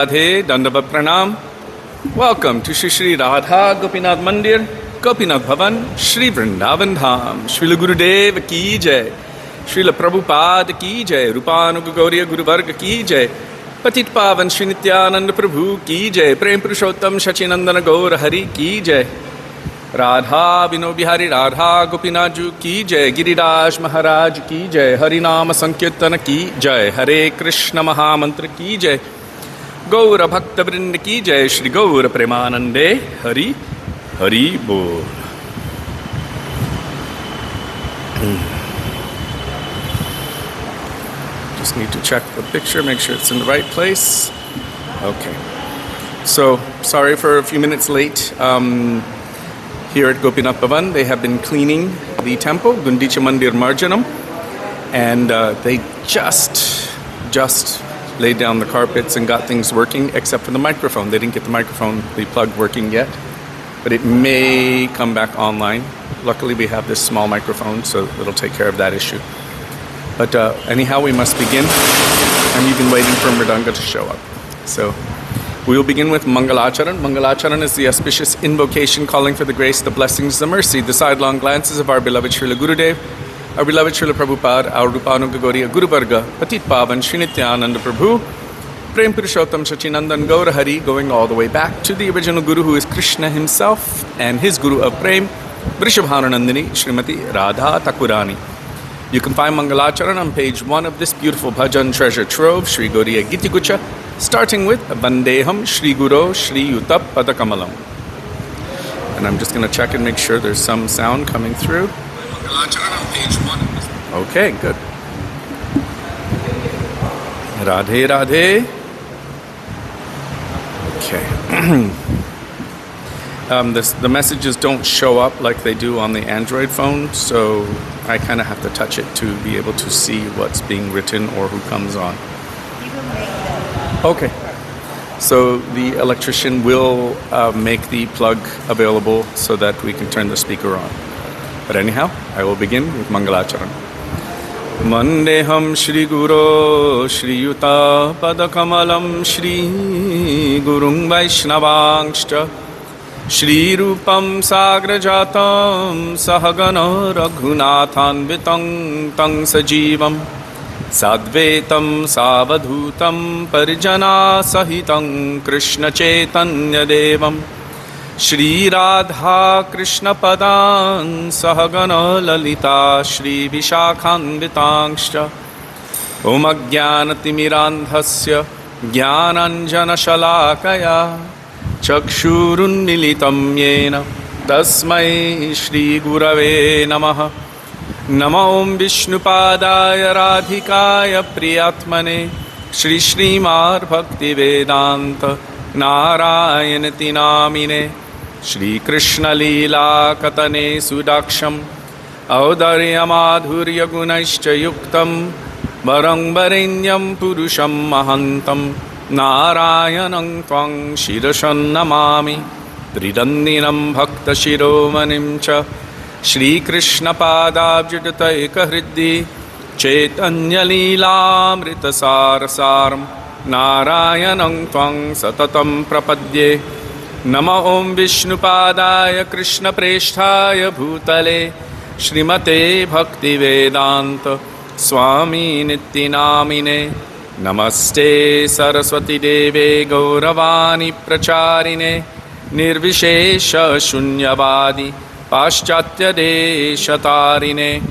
Radhe Dandavat Pranam. Welcome to Shri Radha Gopinath Mandir, Gopinath Bhavan, Shri Vrindavan Dham. Srila Gurudev ki jai, Srila Prabhupada ki jai, Rupanuga Gauriya Guru Varga ki jai, Patit Pavan Shri Nityananda Prabhu ki jai, Prem Purushottam Shachinandana Gaur Hari ki jai, Radha Vino Bihari Radha Gopinath ki jai, Giriraj Maharaj ki jai, Harinama Sankirtana ki jai, Hare Krishna Mahamantra ki jai, Gaura Bhakta Vrinda ki jai, Shri Gaura Premanande, Hari, Hari Bol. Just need to check the picture, make sure it's in the right place. Okay. So, sorry for a few minutes late. Here at Gopinath Bhavan, they have been cleaning the temple, Gundicha Mandir Marjanam, and they just laid down the carpets and got things working, except for the microphone. They didn't get the microphone, the plug working yet, but it may come back online. Luckily, we have this small microphone, so it'll take care of that issue. But anyhow, we must begin. I'm even waiting for Mridanga to show up. So we will begin with Mangalacharan. Mangalacharan is the auspicious invocation calling for the grace, the blessings, the mercy, the sidelong glances of our beloved Srila Gurudev, our beloved Srila Prabhupada, our Rupanuga Gauriya Guru Varga, Patit Pavan Shri Nityananda Prabhu, Prem Purushottam Shachinandan Gaur Hari, going all the way back to the original Guru who is Krishna himself and his Guru of Prem, Vrishabhananandini Srimati Radha Thakurani. You can find Mangalacharan on page 1 of this beautiful bhajan treasure trove, Sri Gauriya Gitigucha, starting with Vandeham Shri Guru Shri Yuta Padakamalam. And I'm just going to check and make sure there's some sound coming through. Mangalacharan on page 1. Okay, good. Radhe Radhe. Okay. The messages don't show up like they do on the Android phone, so I kind of have to touch it to be able to see what's being written or who comes on. You can make that. Okay. So the electrician will make the plug available so that we can turn the speaker on. But anyhow, I will begin with Mangalacharan. Mandeham Shri Guru Shri Yuta Padakamalam Shri Gurung Vaishnavangshta Shri Rupam Sagrajatam Sahagana Raghunathanvitam Tang Sajivam Sadvetam Savadhutam Parijana Sahitam Krishna Chaitanya Devam Shri Radha Krishna Padan Sahagana Lalita Shri Vishakhanvitangscha Om Ajnanatimirandhasya Jnananjana Shalakaya Chakshurunmilitam Yena Tasmai Shri Gurave Namaha Namo Om Vishnupadaya Radhikaya Priyatmane Shri Srimad Bhakti Vedanta Narayanati Namine Shri Krishna Leela Katane Sudaksham Audarya Madhurya Gunaishcha Yuktam Varang Varenyam Purusham Mahantam Narayanam Tvang Shirashan Namami Tridandinam Bhakta Shiromanim Cha Shri Krishna Padabjitataika Hriddi Chaitanya Leelamrita Sarasaram Narayanam Tvang Satatam Prapadye Nama Om Vishnupadaya Krishna Presthaya Bhutale Srimate Bhakti Vedanta Swami Nityanamine Namaste Saraswati Deve Gauravani Pracharine Nirvishesha Shunyavadi Paschatya Deshatarine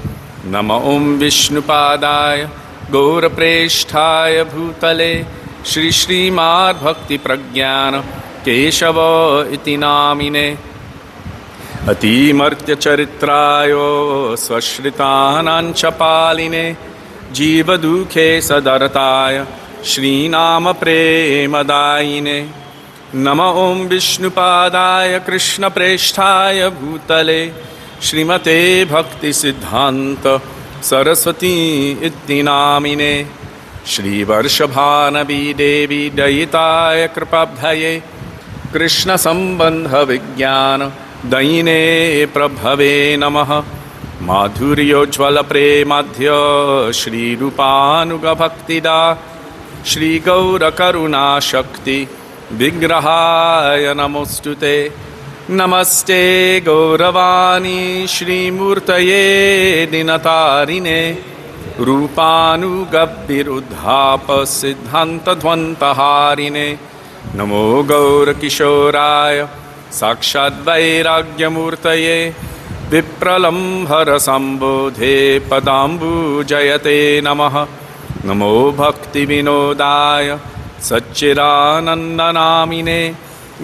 Nama Om Vishnupadaya Gaura Presthaya Bhutale Shri Srimad Bhakti Pragyana Keshava Iti Namine Ati Martya Charitrayo Swashritanancha Paline Jiva Dukhe Sadarataya Shri Nama Premadayine Nama Om Vishnupadaya Krishna Presthaya Bhutale Srimate Bhakti Siddhanta Saraswati Iti Namine Shri Varshabhanavi Devi Dayitaya Kripabdhaye Krishna Sambandha Vijnana Daine Prabhave Namaha Madhuryojvala Premadhya Shri Rupanuga Bhaktida Shri गौरकरुणा शक्ति विग्रहाय नमोस्तुते। नमस्ते गौरवाणी श्रीमूर्तये दिनतारिणे रूपानुगव्यरुद्धाप सिद्धान्तध्वन्तहारिणे। नमो गौरकिशोराय साक्षाद्वैराग्यमूर्तये विप्रलम्भरसम्बोधे पदाम्बुजयते नमः। नमो भक्तिविनोदाय सच्चिदानन्दनामिने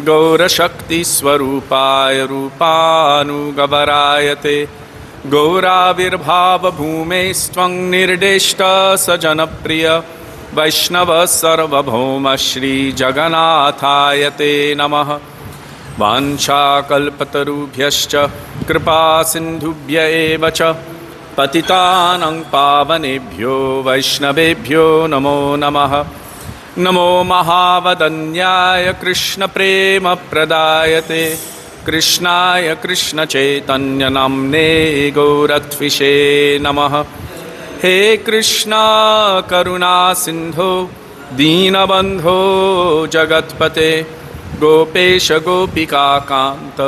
गौरशक्तिस्वरूपाय रूपानुगवरायते। गौराविर्भावभूमेस्त्वं निर्दिष्ट सजनप्रिय वैष्णव सर्वभौम श्रीजगन्नाथाय ते नमः। वाञ्छाकल्पतरुभ्यश्च कृपा सिन्धुभ्य एव च पतितानां पावनेभ्यो वैष्णवेभ्यो नमो नमः। नमो महावदन्याय कृष्णप्रेमप्रदायते कृष्णाय कृष्णचैतन्यनाम्ने गौरत्विषे नमः। हे कृष्णा करुणा सिन्धो दीनबन्धो जगत्पते गोपेश गोपिकान्त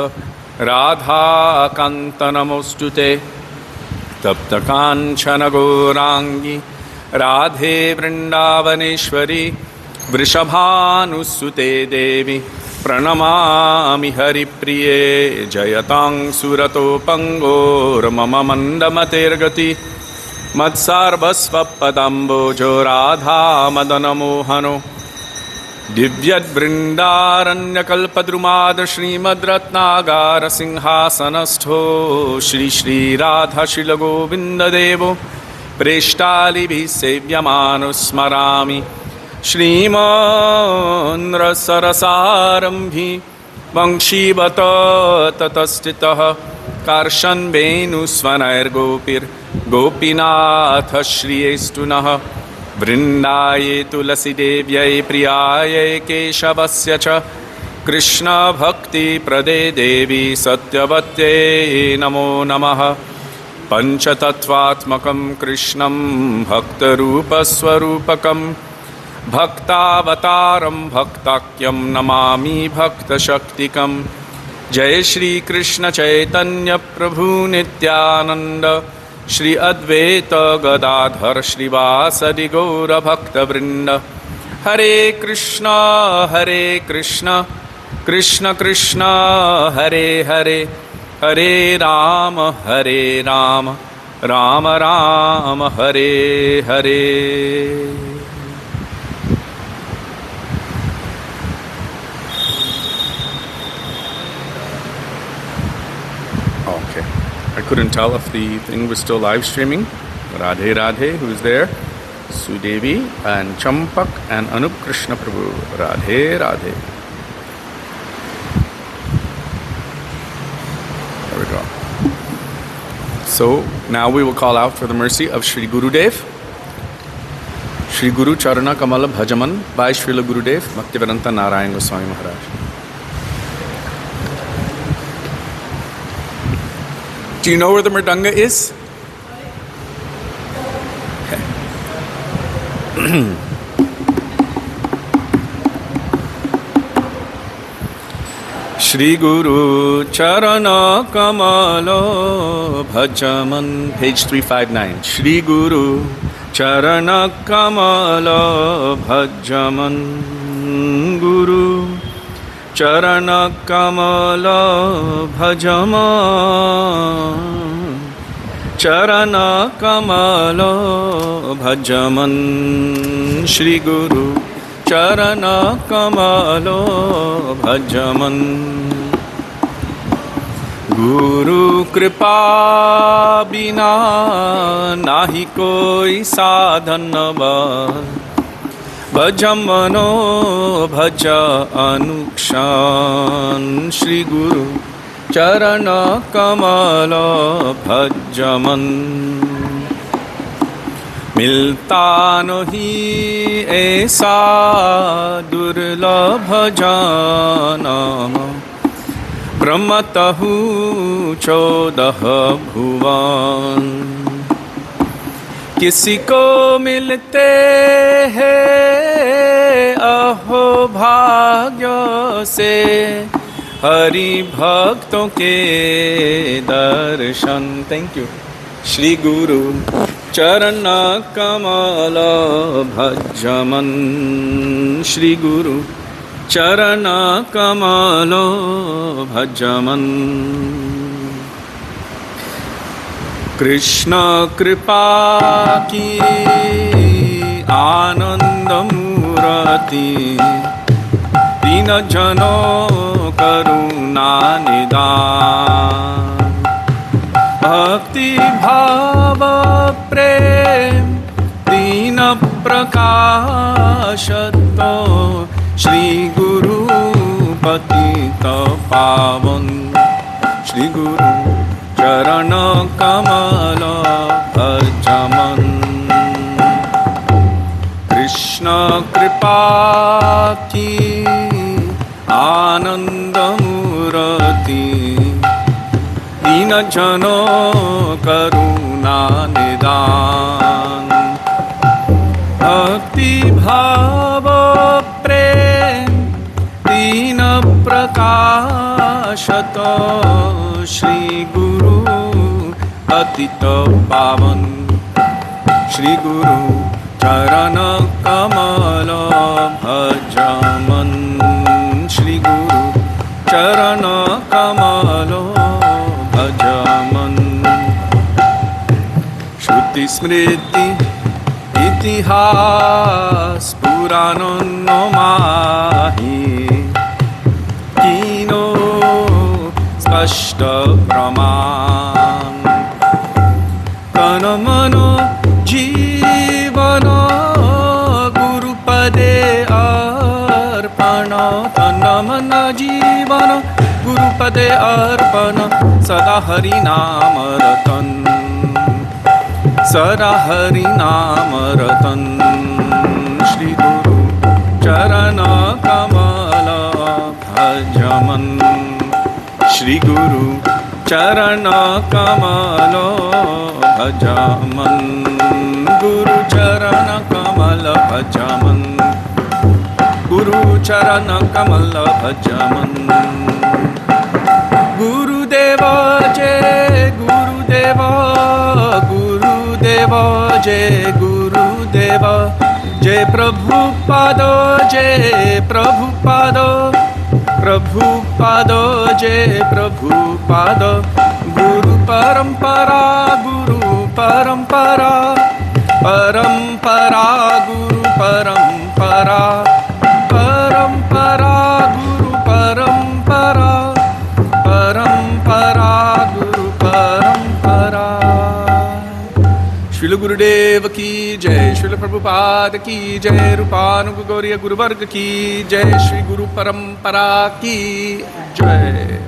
राधाकान्त नमोऽस्तुते। तप्तकाञ्चन गौराङ्गी राधे वृन्दावनेश्वरी वृषभानुसुते देवी प्रणमामि हरिप्रिये। जयतां सुरतोपङ्गोर्मम मन्दमतेर्गति मत्सर्वस्वपदाम्बोजो राधा मदनमोहनो। दिव्यद्वृन्दारण्यकल्पद्रुमाद श्रीमद्रत्नागार सिंहासनस्थो श्री श्रीराधाशिलगोविन्ददेवो प्रेष्टालिभिः सेव्यमानो स्मरामि। श्रीमान्रसरसारम्भि वंशीवत ततस्थितः कार्षन् वेणुस्वनैर्गोपीर्गोपीनाथ श्रियेस्तु नः। वृन्दाये तुलसीदेव्यै प्रियायै केशवस्य च कृष्णभक्तिप्रदे देवी सत्यवत्यै नमो नमः। पञ्चतत्त्वात्मकं कृष्णं भक्तरूपस्वरूपकं भक्तावतारं भक्ताख्यं नमामि भक्तशक्तिकं। जय श्री कृष्ण चैतन्य प्रभु नित्यानंद श्री अद्वैत गदाधर श्रीवासदि गौर भक्तवृंद। हरे Krishna Krishna Krishna Hare Hare Hare Ram Ram Ram Hare Hare. Okay. I couldn't tell if the thing was still live streaming. Radhe Radhe, who's there? Sudevi and Champak and Anup Krishna Prabhu. Radhe Radhe. There we go. So now we will call out for the mercy of Shri Gurudev. Shri Guru Charana Kamala Bhajaman by Srila Gurudev Bhaktivedanta Narayan Goswami Maharaj. Do you know where the mridanga is? Shri Guru Charana Kamala Bhajaman, page 359. Shri Guru Charana Kamala Bhajaman, Guru Charana Kamala Bhajaman, Charana Kamala Bhajaman, Shri Guru Charana Kamala Bhajaman। गुरु कृपा बिना नाही कोई साधन भज मनो भज अनुक्षण। श्री गुरु चरण कमल भज मन मिलता नहीं ऐसा दुर्लभ जनम ब्रह्मतहु 14 भुवन। किसी को मिलते हैं अहो भाग्य से हरि भक्तों के दर्शन। Thank you. श्री गुरु चरण कमल भजमन, श्री गुरु चरण कमल भजमन। कृष्ण कृपा की आनंद मूर्ति, दीन जनों करुणा निदान। भक्ति भाव प्रेम दीन प्रकाशतो, श्री गुरु पतित पावन। श्री गुरु चरण कमल भजमन। कृष्ण कृपा की आनंद मूर्ति, दीन जनों करुणा निदान। भक्ति भाव प्रेम दीन प्रकाशतो, श्री गुरु पतित पावन। श्री गुरु चरण कमल भजमन, श्री गुरु चरण कमल भजमन। श्रुति स्मृति इतिहास पुराण माही, कीनो स्पष्ट प्रमाण। तन मन जीवन गुरुपदे अर्पण, तन मन जीवन गुरुपदे अर्पण। सदा हरि नाम रतन, सदा हरि नाम रतन। श्री गुरु चरण कमल भजमन, श्री गुरु चरण कमल भजमन। गुरु चरण कमल भजमन, गुरु चरण कमल भजमन। गुरुदेव जय गुरुदेव, गुरुदेव जय गुरुदेव। जय प्रभुपाद जय प्रभुपाद, प्रभुपाद जय प्रभुपाद। गुरु परंपरा गुरु परंपरा, परंपरा गुरु परंपरा। परंपरा गुरु परंपरा, परंपरा गुरु परंपरा। श्रील गुरुदेव की जय, श्रील प्रभुपाद की जय, रूपानुग गौरी गुरुवर्ग की जय, श्री गुरु परंपरा की जय।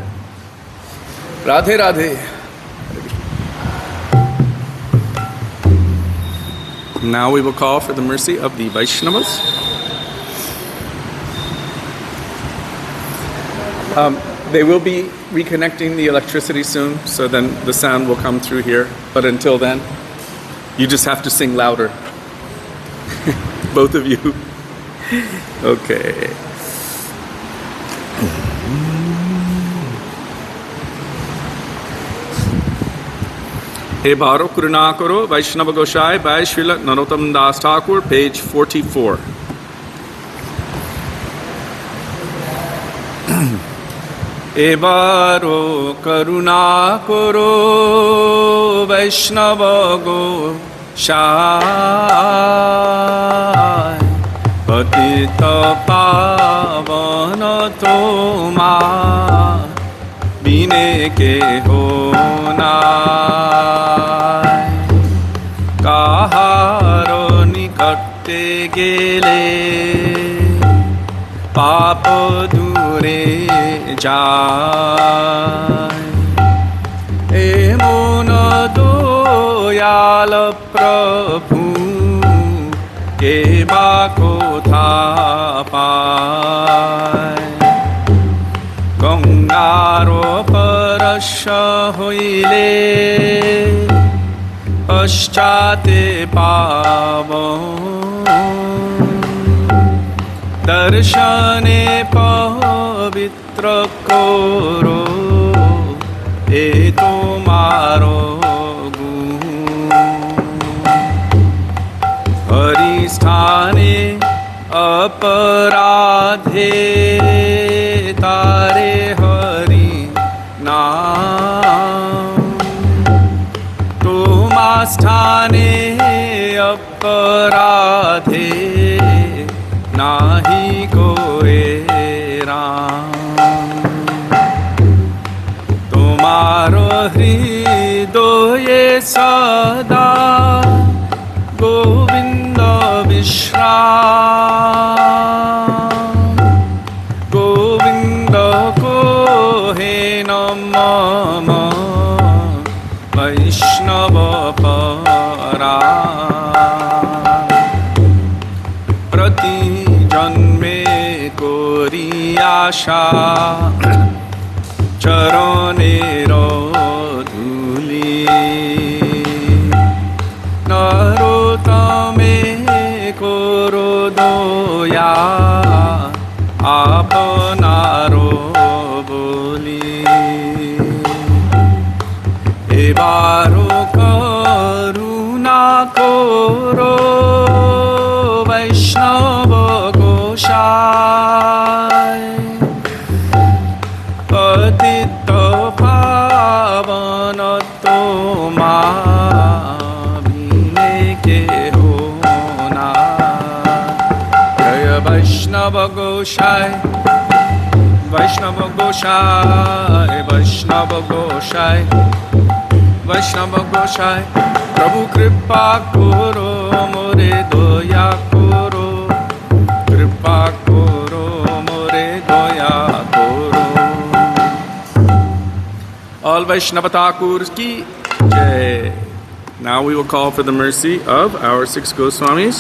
Radhe Radhe. Now we will call for the mercy of the Vaishnavas. They will be reconnecting the electricity soon, so then the sound will come through here. But until then, you just have to sing louder. Both of you. Okay. हे बारो करुणा करो वैष्णव गोसाई by Srila Narottam Das Thakur, page 44. हे बारो करुणा करो वैष्णव गोसाई, पतित पावन तोमा बिने के हो नाय। काहार निकटे गेले पाप दूरे যায়। এমন দয়াল প্রভু কে বা কোথা পায়। গঙ্গার পরশ হইলে पश्चाते पावन दर्शने पवित्र करो ए तुम्हारो गुण हरिस्थाने अपराधे तारे हरि नाम स्थाने अपराधे नाही कोए राम तुम्हारो हृदय सदा गोविंद विश्राम गोविंद को हे नमः वैष्णव परा प्रति जन्मे कोरी आशा चरणेर धूली नरोत्तमे कोरो दया आपनारो बोली एबारो करुणा कोरो वैष्णव गोसाई पतित पावन तुम्हारे के होना जय वैष्णव गोसाई वैष्णव गोसाई वैष्णव गोसाई वैष्णव गोसाई प्रभु कृपा करो मोरे दया करो कृपा करो मोरे दया करो All Vaishnava Thakurs ki jai. Now we will call for the mercy of our 6 Goswamis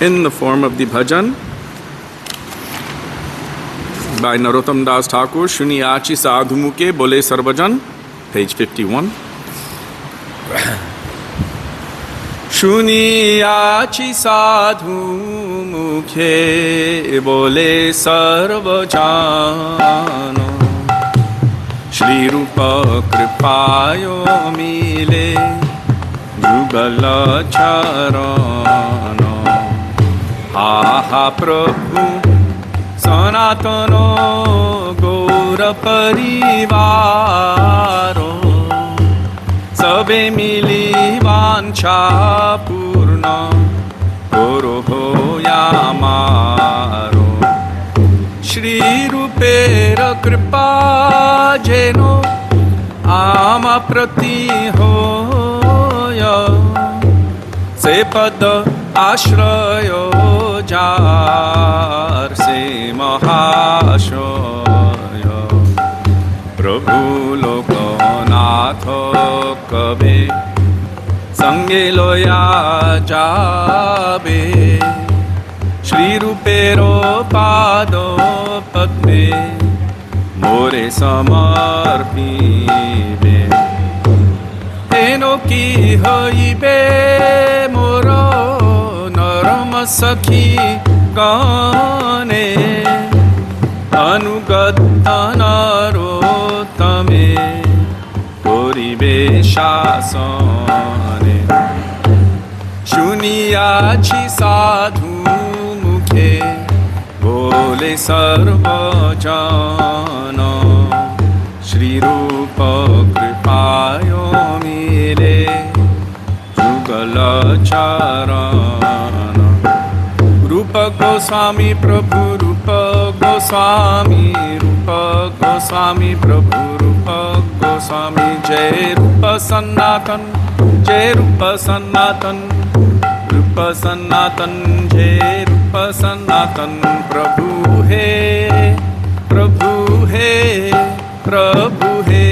in the form of the bhajan by Narottam Das Thakur, Shuniyachi Sadhu Muke Bole Sarvajan, page 51. Shuniyachi Sadhu Mukhe Bole Sarvajan Shri Rupa Kripayo Mile Jugala Charana Ha Prabhu Sanatano Gaura Parivaro Sabe Mili Vancha Purna Goro Hoyamaro Shri Rupera Kripa Jeno Ama Prati Hoya Se Pada Ashrayo Jar Se Mahashoya Prabhu Lokanatha Kabe Sange Loya Jabe Shri Rupero Pado Padme More Samarpibe Teno ki hoibe moro Narama Sakhi Gane Anugattanaro Tame Koribe Shasane Shuniyachi Sadhu Mukhe Bole Sarvajana Shri Rupa Kripayo Mile Jugala Charana Rupa Goswami Prabhu Rupa Goswami Rupa Goswami Prabhu Rupa Goswami Jai Rupa Sanatan Jai Rupa Sanatan Rupa Sanatan Jai Rupa Sanatan Prabhu He Prabhu He Prabhu He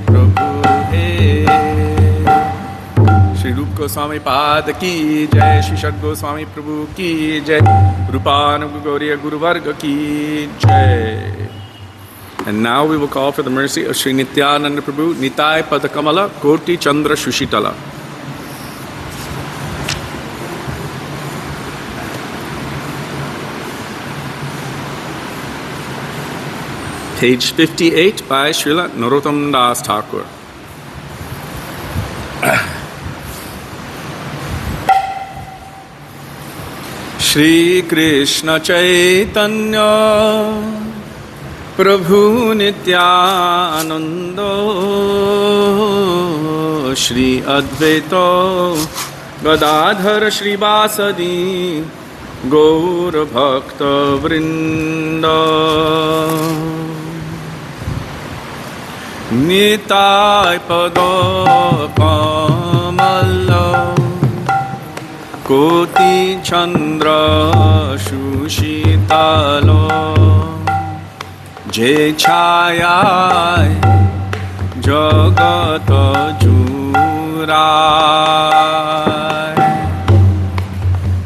Prabhu He Shri Rupa Goswami Pad ki Jai Shri Shad Goswami Prabhu ki Jai Rupanug Gauriya Guru Varga ki Jai And now we will call for the mercy of Sri Nityananda Prabhu, Nitai Padakamala, Koti Chandra Shushitala. Page 58 by Srila Narottam Das Thakur. Shri Krishna Chaitanya Prabhu Nityananda Shri Advaita Gadadhar Shri Vasadi Gaur Bhakta Vrinda Nitai Pada Kamala Koti Chandra Shushitalo Jai Chayai Jagat Jurai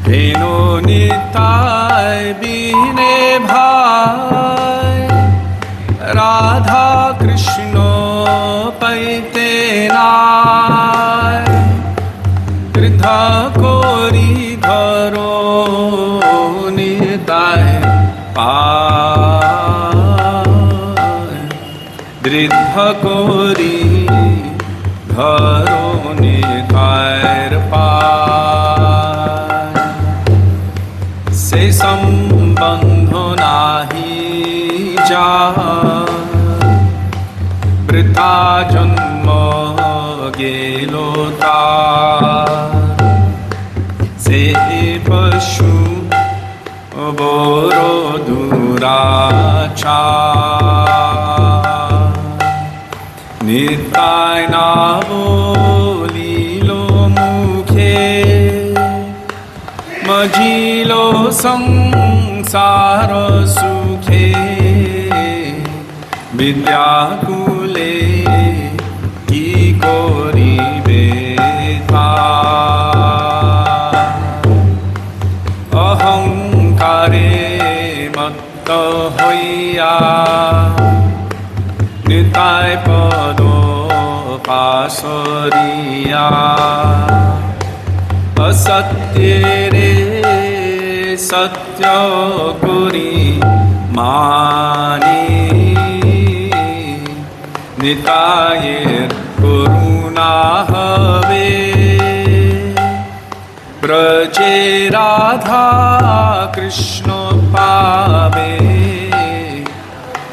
Heno Nitai Bine Bhai Radha Krishna Paite Nai Kritha Kori Dharo Nitai Pai Dridha Kori Dharo Nitai Pai Se Sambandho Nahi Jai Prita Janma Gelo Tar Se Pashu Boro Durachar Nitai Navo Lilo Mukhe Majilo Sangsara Sukhe Vidyakule Ki Kori Betha Ahankare Matta Hoya Nitai Pado Pasariya Asatyere Satya Kuri Mani Nitayir Karuna Have Braje Radha Krishna Pave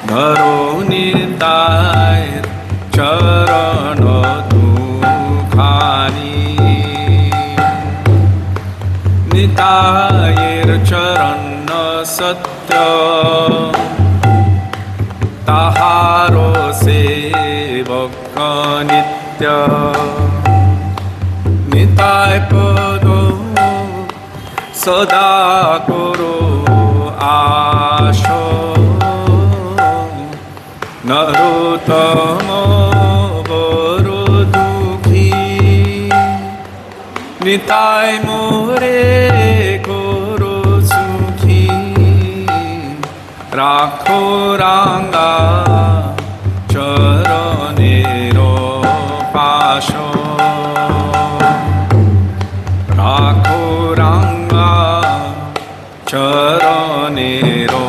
Dharo Nitayir Charana Dukhani Nitayir Charana Satya Taharo Sevaka Nitya Nitai Pado Sada Koro Asho Narottama Varo Dukhi Nitai More Koro Sukhi Rakho Ranga Charanero Pasho Rakho Ranga Charanero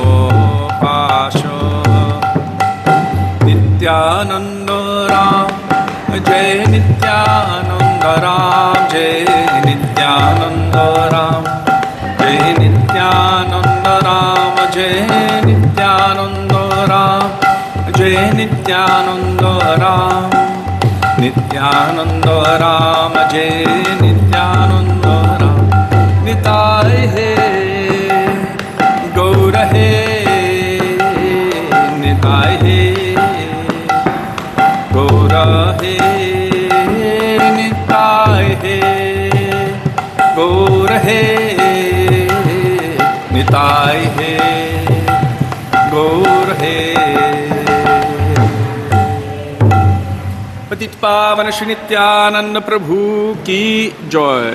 Pasho Nityananda Ram Jai Nityananda Ram Jai Nityananda Ram Jai Nityananda Ram Jai Nityananda Ram Jai Nityananda Ram Nityananda Ram Jai Nityananda Ram Nitai He Gaur He Nitai He Gaur He Nitai He Gaur He Nitai He Gaur He पतित पावन श्री नित्यानंद प्रभु की जय।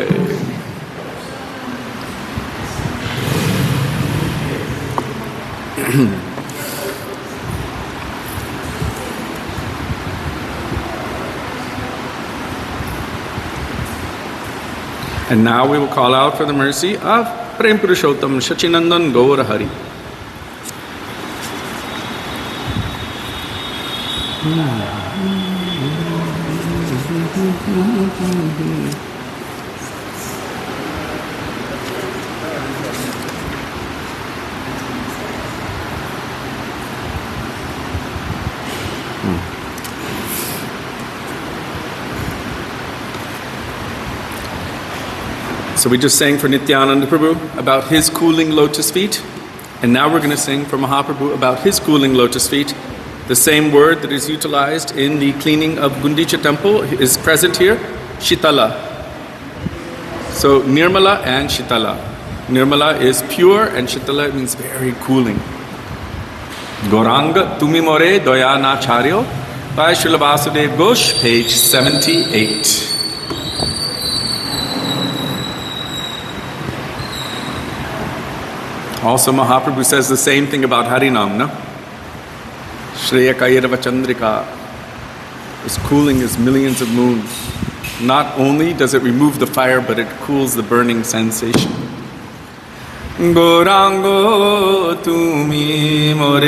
And now we will call out for the mercy of Prem Purushottam Shachinandan Gaur Hari. So we just sang for Nityananda Prabhu about his cooling lotus feet, and now we're going to sing for Mahaprabhu about his cooling lotus feet. The same word that is utilized in the cleaning of Gundicha temple is present here, Shitala. So Nirmala and Shitala. Nirmala is pure and Shitala means very cooling. Gauranga Tumi More Doyana Charyo by Srila Vasudev Ghosh, page 78. Also, Mahaprabhu says the same thing about Harinam, no? Shreya Kairava Chandrika is cooling as millions of moons. Not only does it remove the fire, but it cools the burning sensation. Gaurango tumi more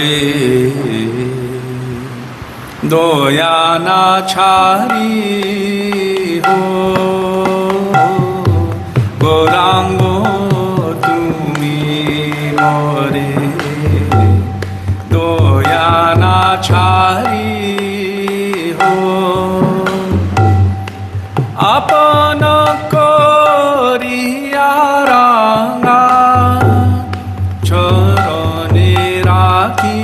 doyana chari ho. Gaurango doyana chari ho apana koriya ranga charane rakhi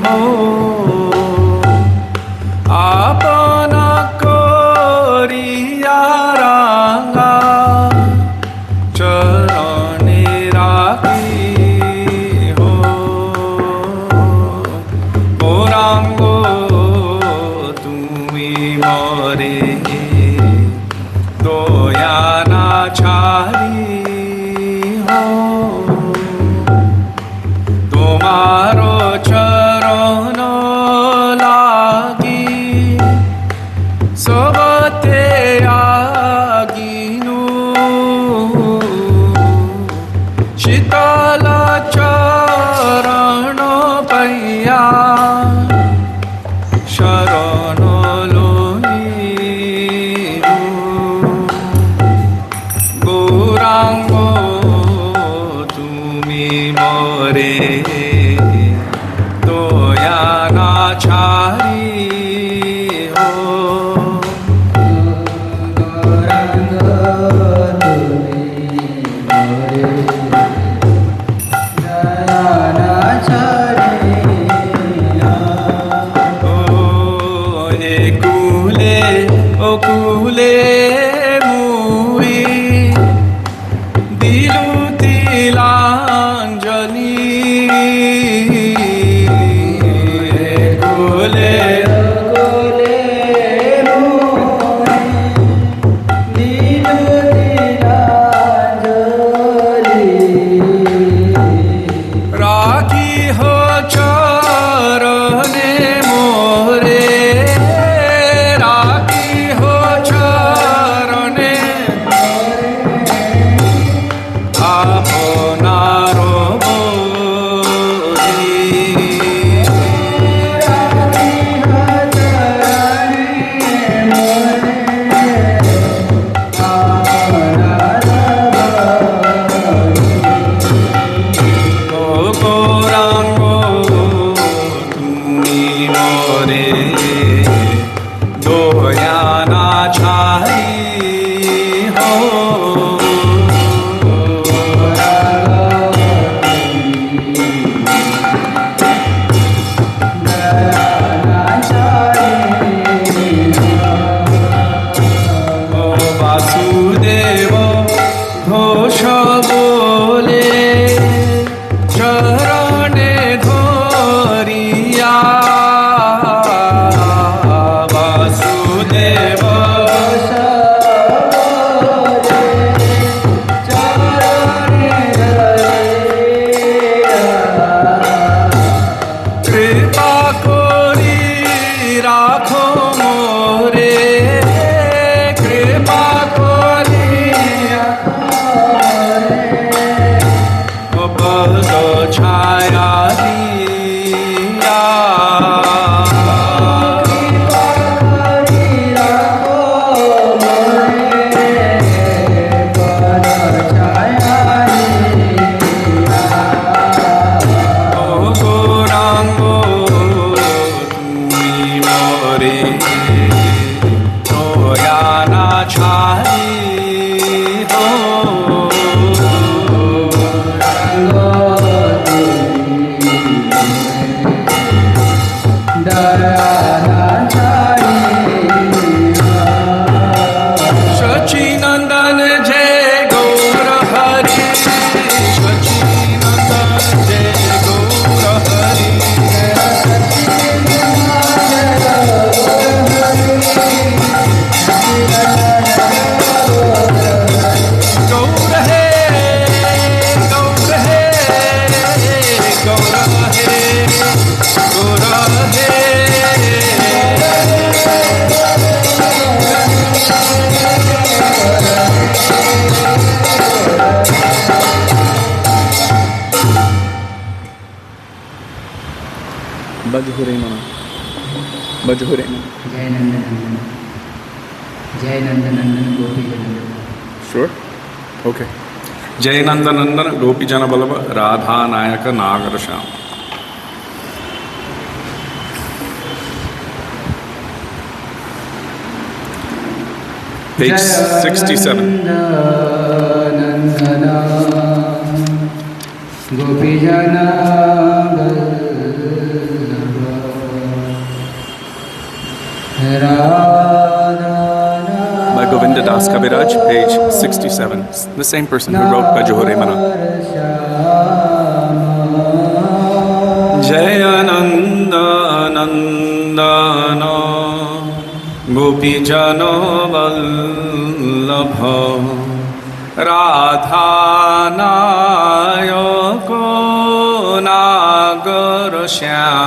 ho apana koriya ranga charane rakhi doyana chari ho tomaro charano lagi sabate aginu shitala charano paya sharano doyana chari ho doyana chari ho o kule mui dilu tilanjali Bajhure Mana. Bajhure Mana. Jai Nanda Nandan Gopi Jana. Sure? Okay. Jai Nanda Nandan Gopi Jana Balava Radha Nayaka Nagarasham. Page 67. Gopi Jana By Govinda Das Kaviraj, page 67. It's the same person who wrote Bajhure Mana. Jayananda Nandana Gopijano Vallabha Radhanayako Nagarashyam.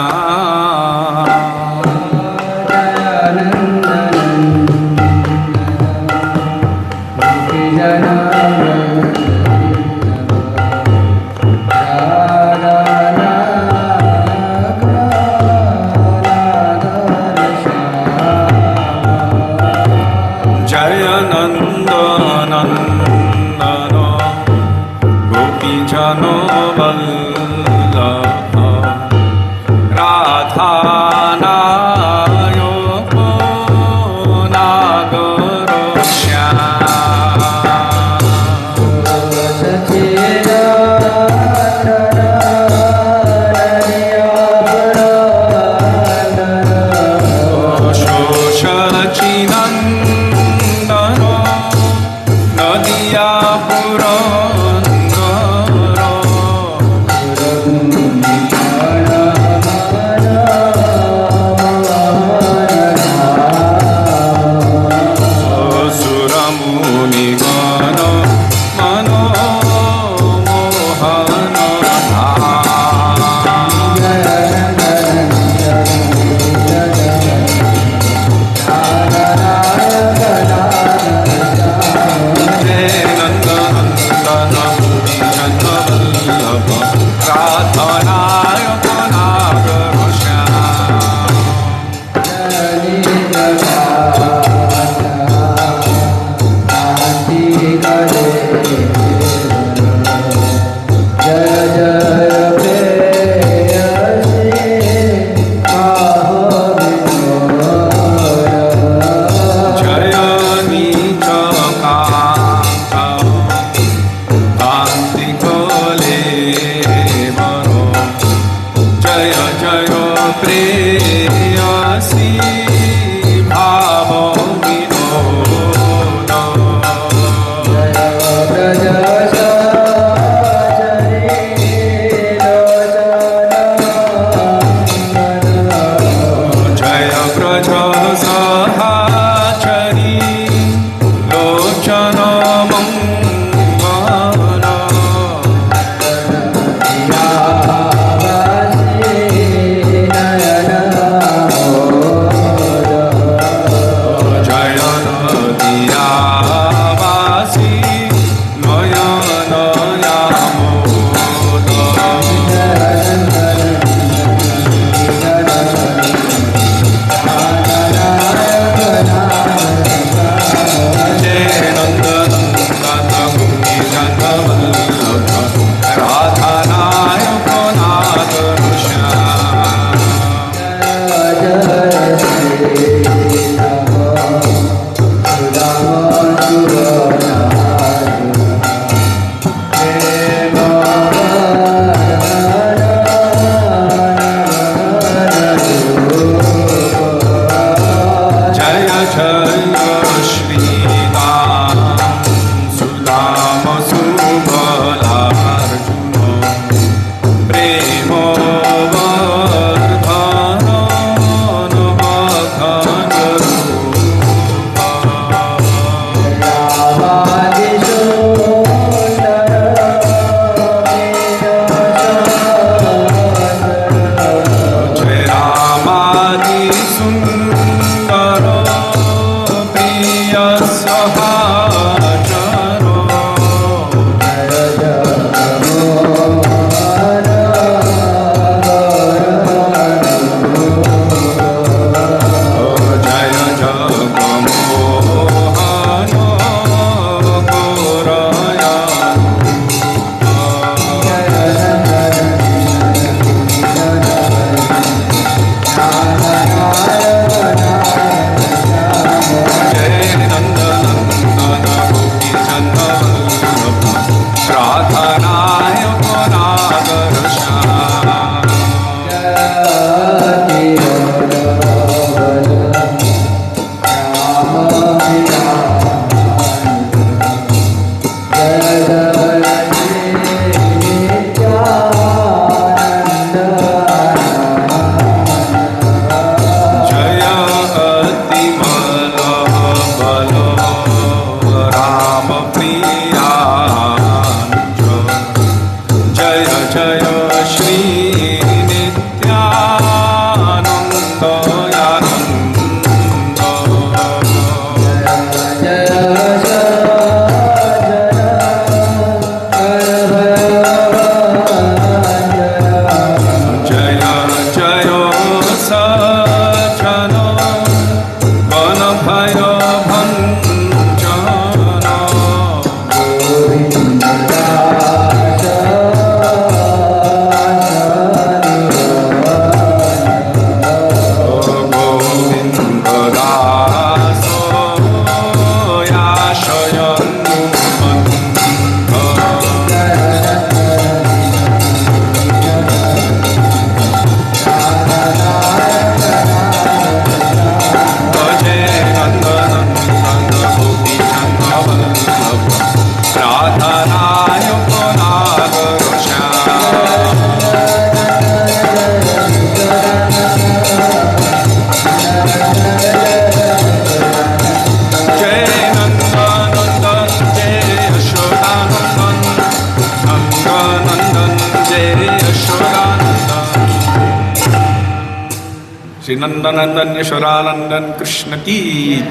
Shri Nandanandan यशोरानंदन Krishna की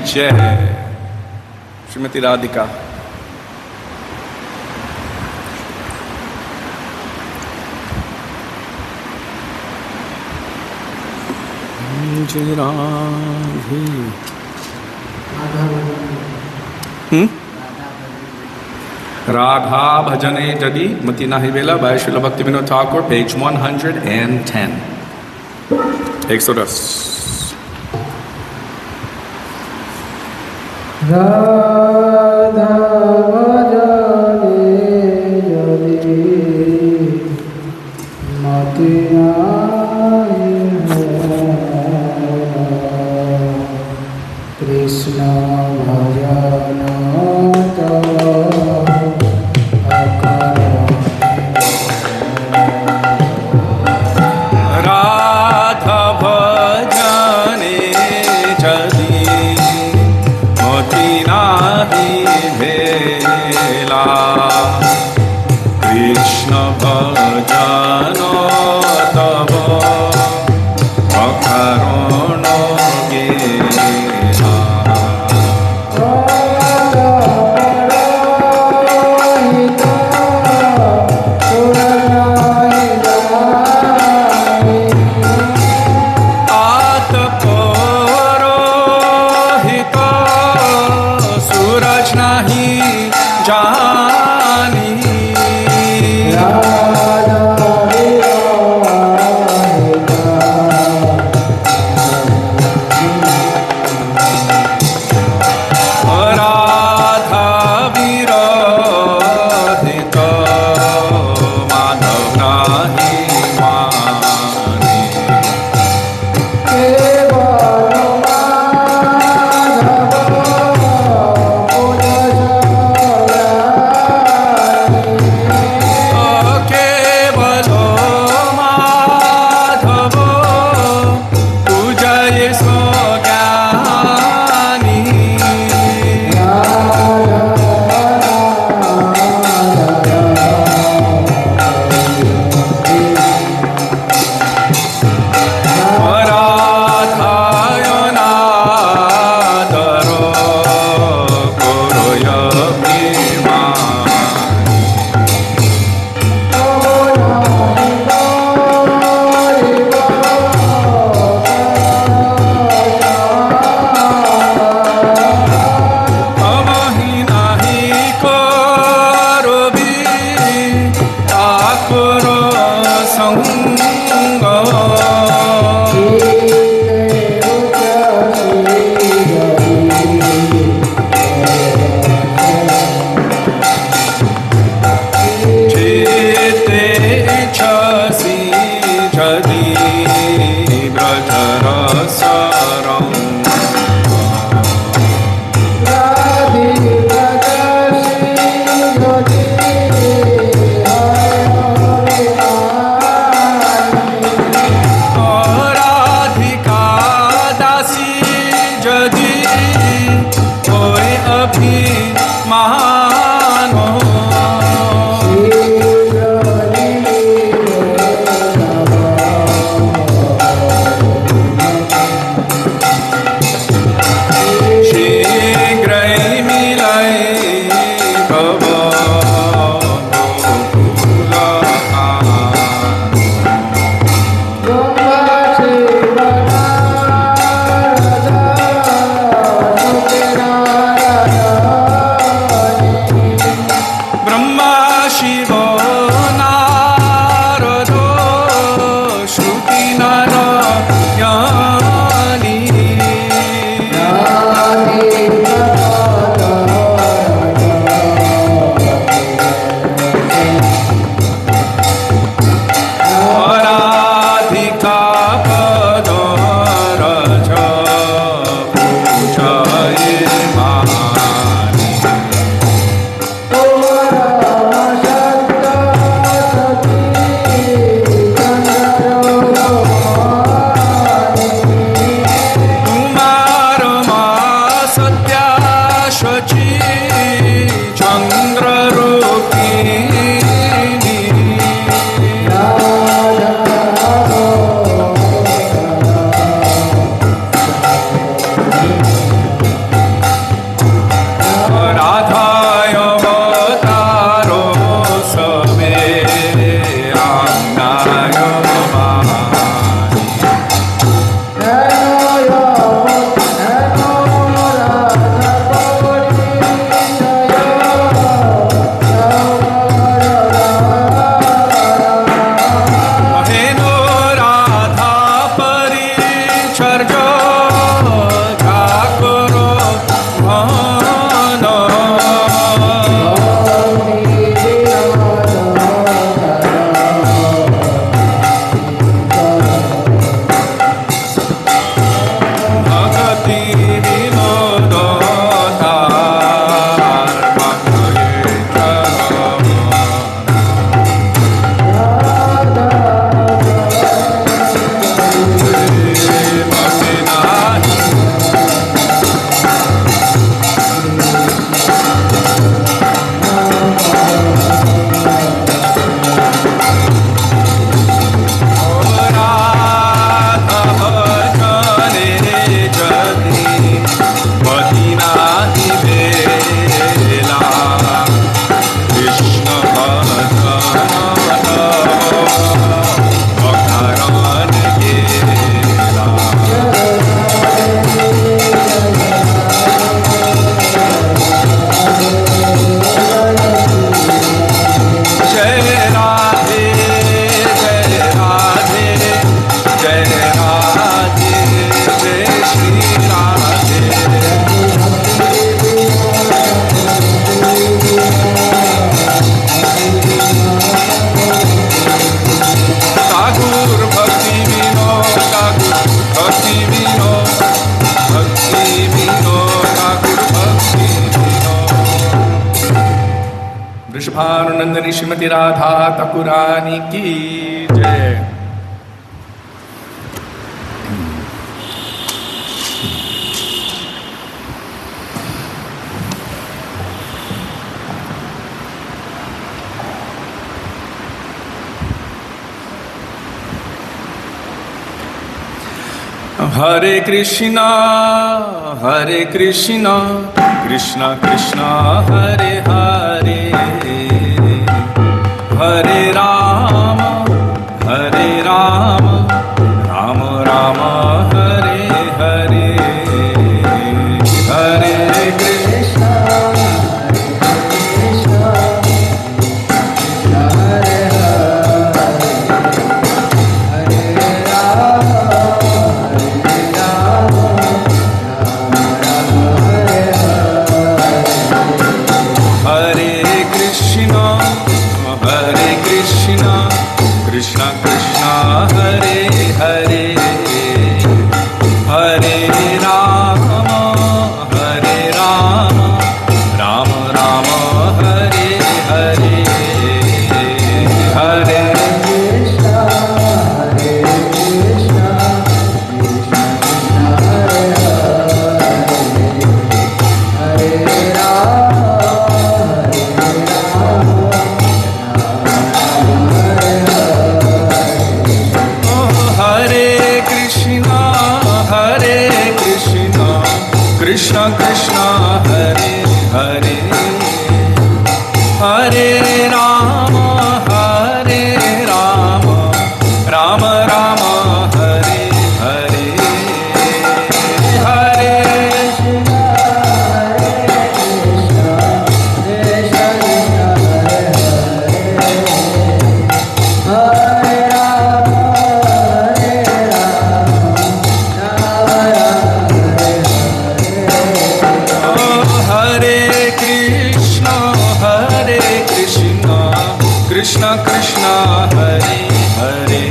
जय। श्रीमती राधिका। जय राधे। राधा भजने जदि मति नाही वेला by Srila Bhaktivinoda Thakur, page 110. 110. Radha भजने जदि मति नाही कृष्ण भजन तव राधा भजने जदि मति नाही भेला कृष्ण भजन तव अकारण गेला। Nandani Shrimati Radha Thakurani ki jai. Hare Krishna, Krishna Krishna, Hare Hare, Hare Rama, Rama Rama, Hare Hare, Hare Krishna, Krishna Krishna, Hare Hare, Hare Rama, Rama Rama, Hare Hare, Hare Krishna, Krishna Krishna, Hare Rama, Krishna Krishna, Hare Hare, Hare Rama, Rama Rama, Hare Hare, Hare Krishna Krishna, Hare Hare,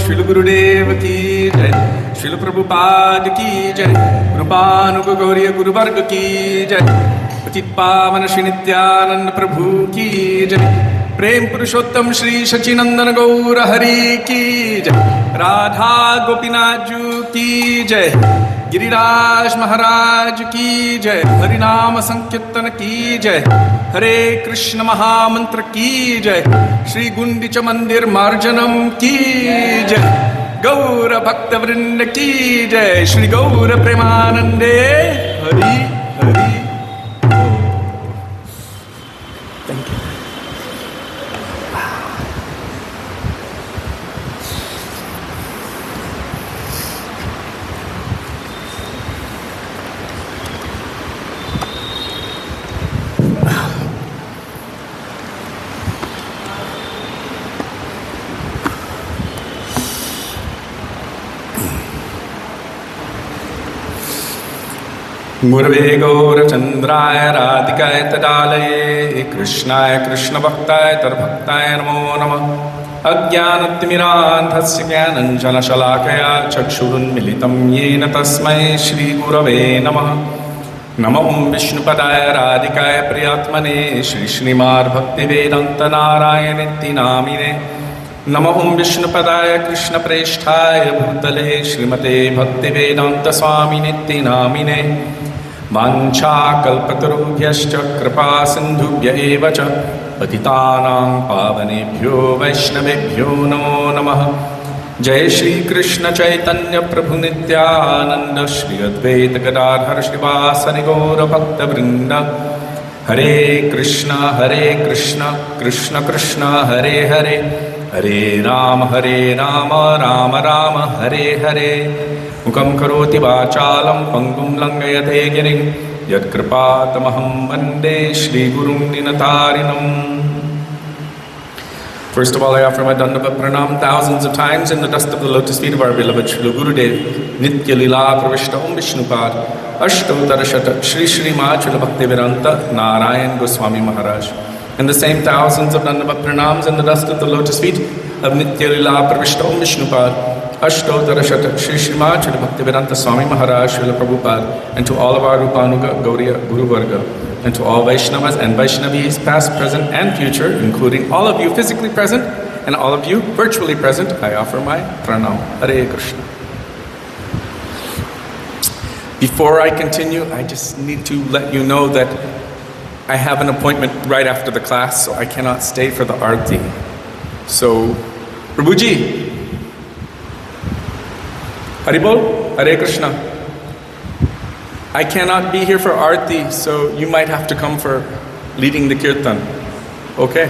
Srila Gurudev ki jai, Srila Prabhupada ki jai, Rupanuga Gauriya Guru Varga ki jai, Patit Pavan Shri Nityananda Prabhu ki jai, Prem Purushottam Shri Sachinandana Gaura Hari ki jai, Radha Gopinath Ju ki jai, Giriraj Maharaj ki jai, Harinama Sankirtana ki jai, Hare Krishna Mahamantra ki jai, Shri Gundicha Mandir Marjanam ki jai, Gaura Bhakta Vrinda ki jai, Shri Gaura Premanande Hari Hari. Thank you. Gurave Gaurachandraya Radhikaya Tadalaye Krishnaya Krishna Bhaktaya Tarbhaktaya Namo Namah Ajnanatimirandhasya Jnananjana Shalakaya Chakshurun Militam Yena Tasmai Shri Gurave Namah Namo Vishnupadaya Radhikaya Priyatmane Shri Srimad Bhaktivedanta Narayanitti Namine Namo Vishnupadaya Krishna Presthaya Bhutale Srimate Bhaktivedanta Swaminitti Namine Vancha kalpatarubhyascha kripa sindhubhya eva cha patitanang pavanebhyo vaishnavebhyo namo namah. Jai Shri Krishna Chaitanya Prabhu Nityananda Shri Advaita Gadadhar Srivasari Gaura Bhakta Vrinda. Hare Krishna Krishna Krishna Hare Hare, Hare Rama Rama Rama Hare Hare. Mukam karoti vachalam pangum langayate giring yat kripatamaham vande Shri Gurum Dinatarinam. First of all, I offer my Dandavat Pranam thousands of times in the dust of the lotus feet of our beloved Srila Gurudev, Nitya Lila Pravishta Om Vishnupad, Ashtotara Shata Shri Shri Srila Bhaktivedanta Narayan Goswami Maharaj. And the same thousands of Dandavat Pranams in the dust of the lotus feet of Nitya Lila Pravishta Om Vishnupad, Ashtotara Shata Shri Srimad Srila Bhaktivedanta Swami Maharaj Srila Prabhupada, and to all of our Rupanuga Gauriya Guru Varga, and to all Vaishnavas and Vaishnavis past, present and future, including all of you physically present and all of you virtually present, I offer my pranam. Hare Krishna. Before I continue, I just need to let you know that I have an appointment right after the class, so I cannot stay for the arti. So, Prabhuji, Haribol, Hare Krishna. I cannot be here for Aarti, so you might have to come for leading the kirtan. Okay?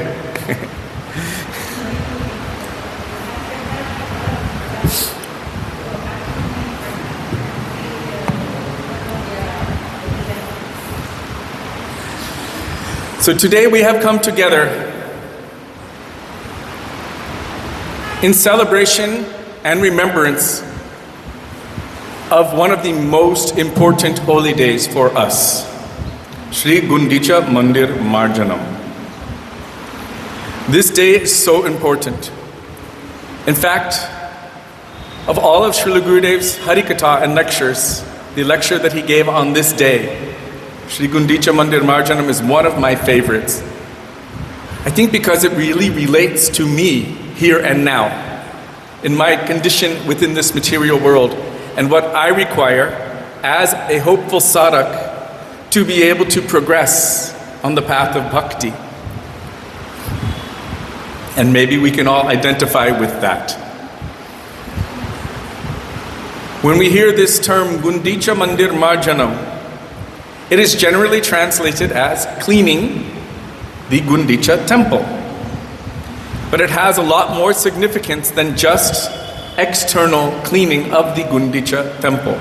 So today we have come together in celebration and remembrance of one of the most important holy days for us, Sri Gundicha Mandir Marjanam. This day is so important. In fact, of all of Srila Gurudev's Harikatha and lectures, the lecture that he gave on this day, Sri Gundicha Mandir Marjanam, is one of my favorites. I think because it really relates to me here and now, in my condition within this material world, and what I require as a hopeful sadhak to be able to progress on the path of bhakti. And maybe we can all identify with that. When we hear this term Gundicha Mandir Marjanam, it is generally translated as cleaning the Gundicha temple. But it has a lot more significance than just external cleaning of the Gundicha temple.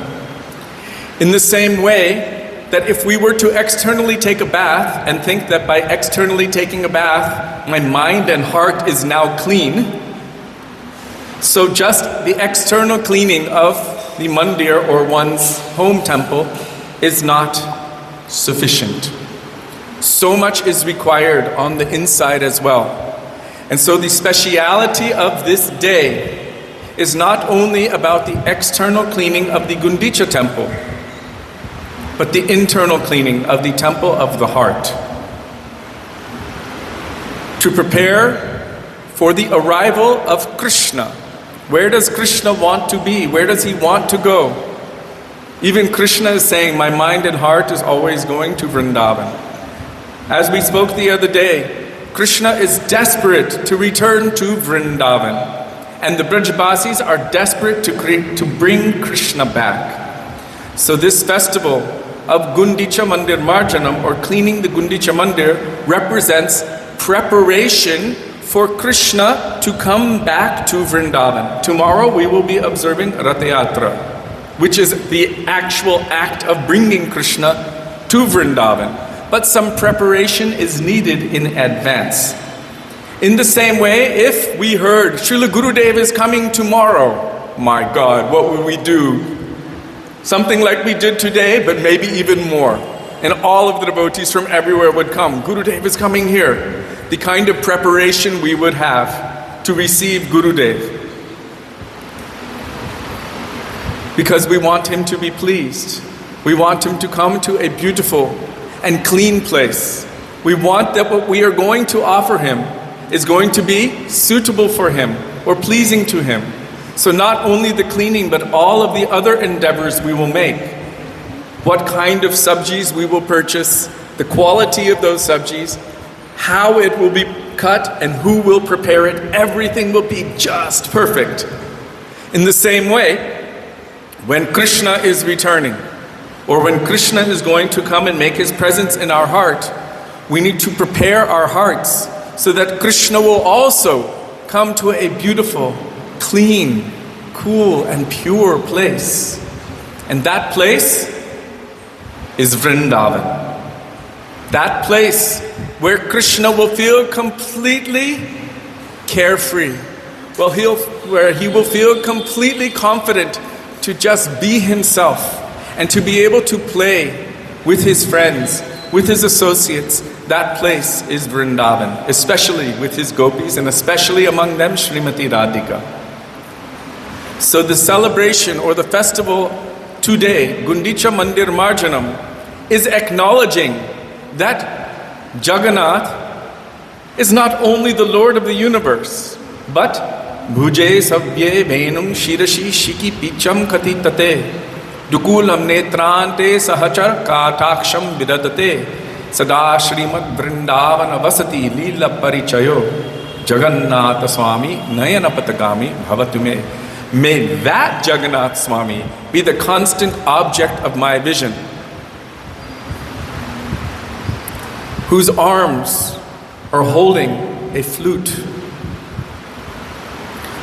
In the same way that if we were to externally take a bath and think that by externally taking a bath, my mind and heart is now clean, so just the external cleaning of the mandir or one's home temple is not sufficient. So much is required on the inside as well. And so the speciality of this day is not only about the external cleaning of the Gundicha temple, but the internal cleaning of the temple of the heart. To prepare for the arrival of Krishna. Where does Krishna want to be? Where does he want to go? Even Krishna is saying, my mind and heart is always going to Vrindavan. As we spoke the other day, Krishna is desperate to return to Vrindavan. And the Brajbasis are desperate to bring Krishna back. So this festival of Gundicha Mandir Marjanam, or cleaning the Gundicha Mandir, represents preparation for Krishna to come back to Vrindavan. Tomorrow we will be observing Rath Yatra, which is the actual act of bringing Krishna to Vrindavan. But some preparation is needed in advance. In the same way, if we heard Srila Gurudev is coming tomorrow, my God, what would we do? Something like we did today, but maybe even more. And all of the devotees from everywhere would come. Gurudev is coming here. The kind of preparation we would have to receive Gurudev. Because we want him to be pleased. We want him to come to a beautiful and clean place. We want that what we are going to offer him is going to be suitable for him or pleasing to him. So not only the cleaning, but all of the other endeavors we will make. What kind of sabjis we will purchase, the quality of those sabjis, how it will be cut, and who will prepare it. Everything will be just perfect. In the same way, when Krishna is returning, or when Krishna is going to come and make his presence in our heart, we need to prepare our hearts so that Krishna will also come to a beautiful, clean, cool, and pure place. And that place is Vrindavan. That place where Krishna will feel completely carefree, where he will feel completely confident to just be himself and to be able to play with his friends, with his associates. That place is Vrindavan, especially with his gopis and especially among them Srimati Radhika. So the celebration or the festival today, Gundicha Mandir Marjanam, is acknowledging that Jagannath is not only the Lord of the universe, but Bhuje Sabye Venum Shirashi Shiki Picham Katitate Dukulam Netrante Sahachar Kataksham Vidadate Sada Srimad Vrindavan Vasati Lila Parichayo Jagannath Swami Nayana Patagami Bhavatume. May that Jagannath Swami be the constant object of my vision, whose arms are holding a flute,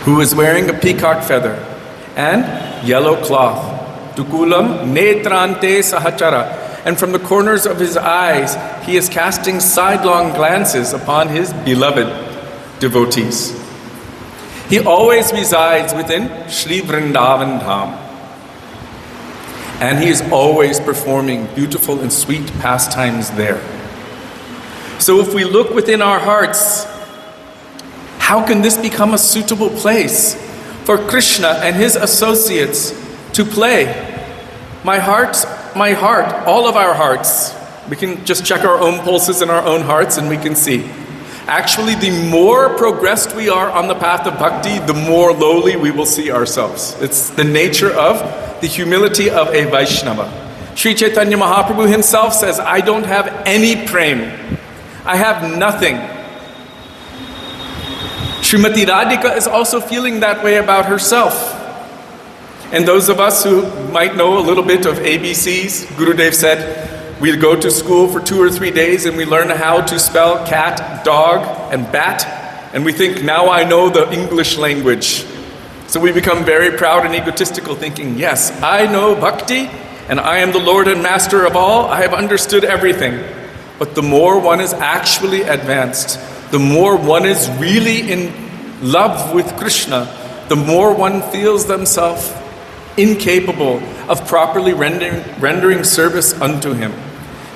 who is wearing a peacock feather and yellow cloth. Tukulam netrante sahachara. And from the corners of his eyes, he is casting sidelong glances upon his beloved devotees. He always resides within Sri Vrindavan Dham. And he is always performing beautiful and sweet pastimes there. So if we look within our hearts, how can this become a suitable place for Krishna and his associates to play? My heart, all of our hearts, we can just check our own pulses in our own hearts and we can see. Actually, the more progressed we are on the path of bhakti, the more lowly we will see ourselves. It's the nature of the humility of a Vaishnava. Sri Chaitanya Mahaprabhu himself says, I don't have any prem. I have nothing. Srimati Radhika is also feeling that way about herself. And those of us who might know a little bit of ABCs, Gurudev said, we go to school for 2 or 3 days and we learn how to spell cat, dog, and bat. And we think, now I know the English language. So we become very proud and egotistical, thinking, yes, I know bhakti, and I am the Lord and Master of all. I have understood everything. But the more one is actually advanced, the more one is really in love with Krishna, the more one feels themselves incapable of properly rendering service unto him.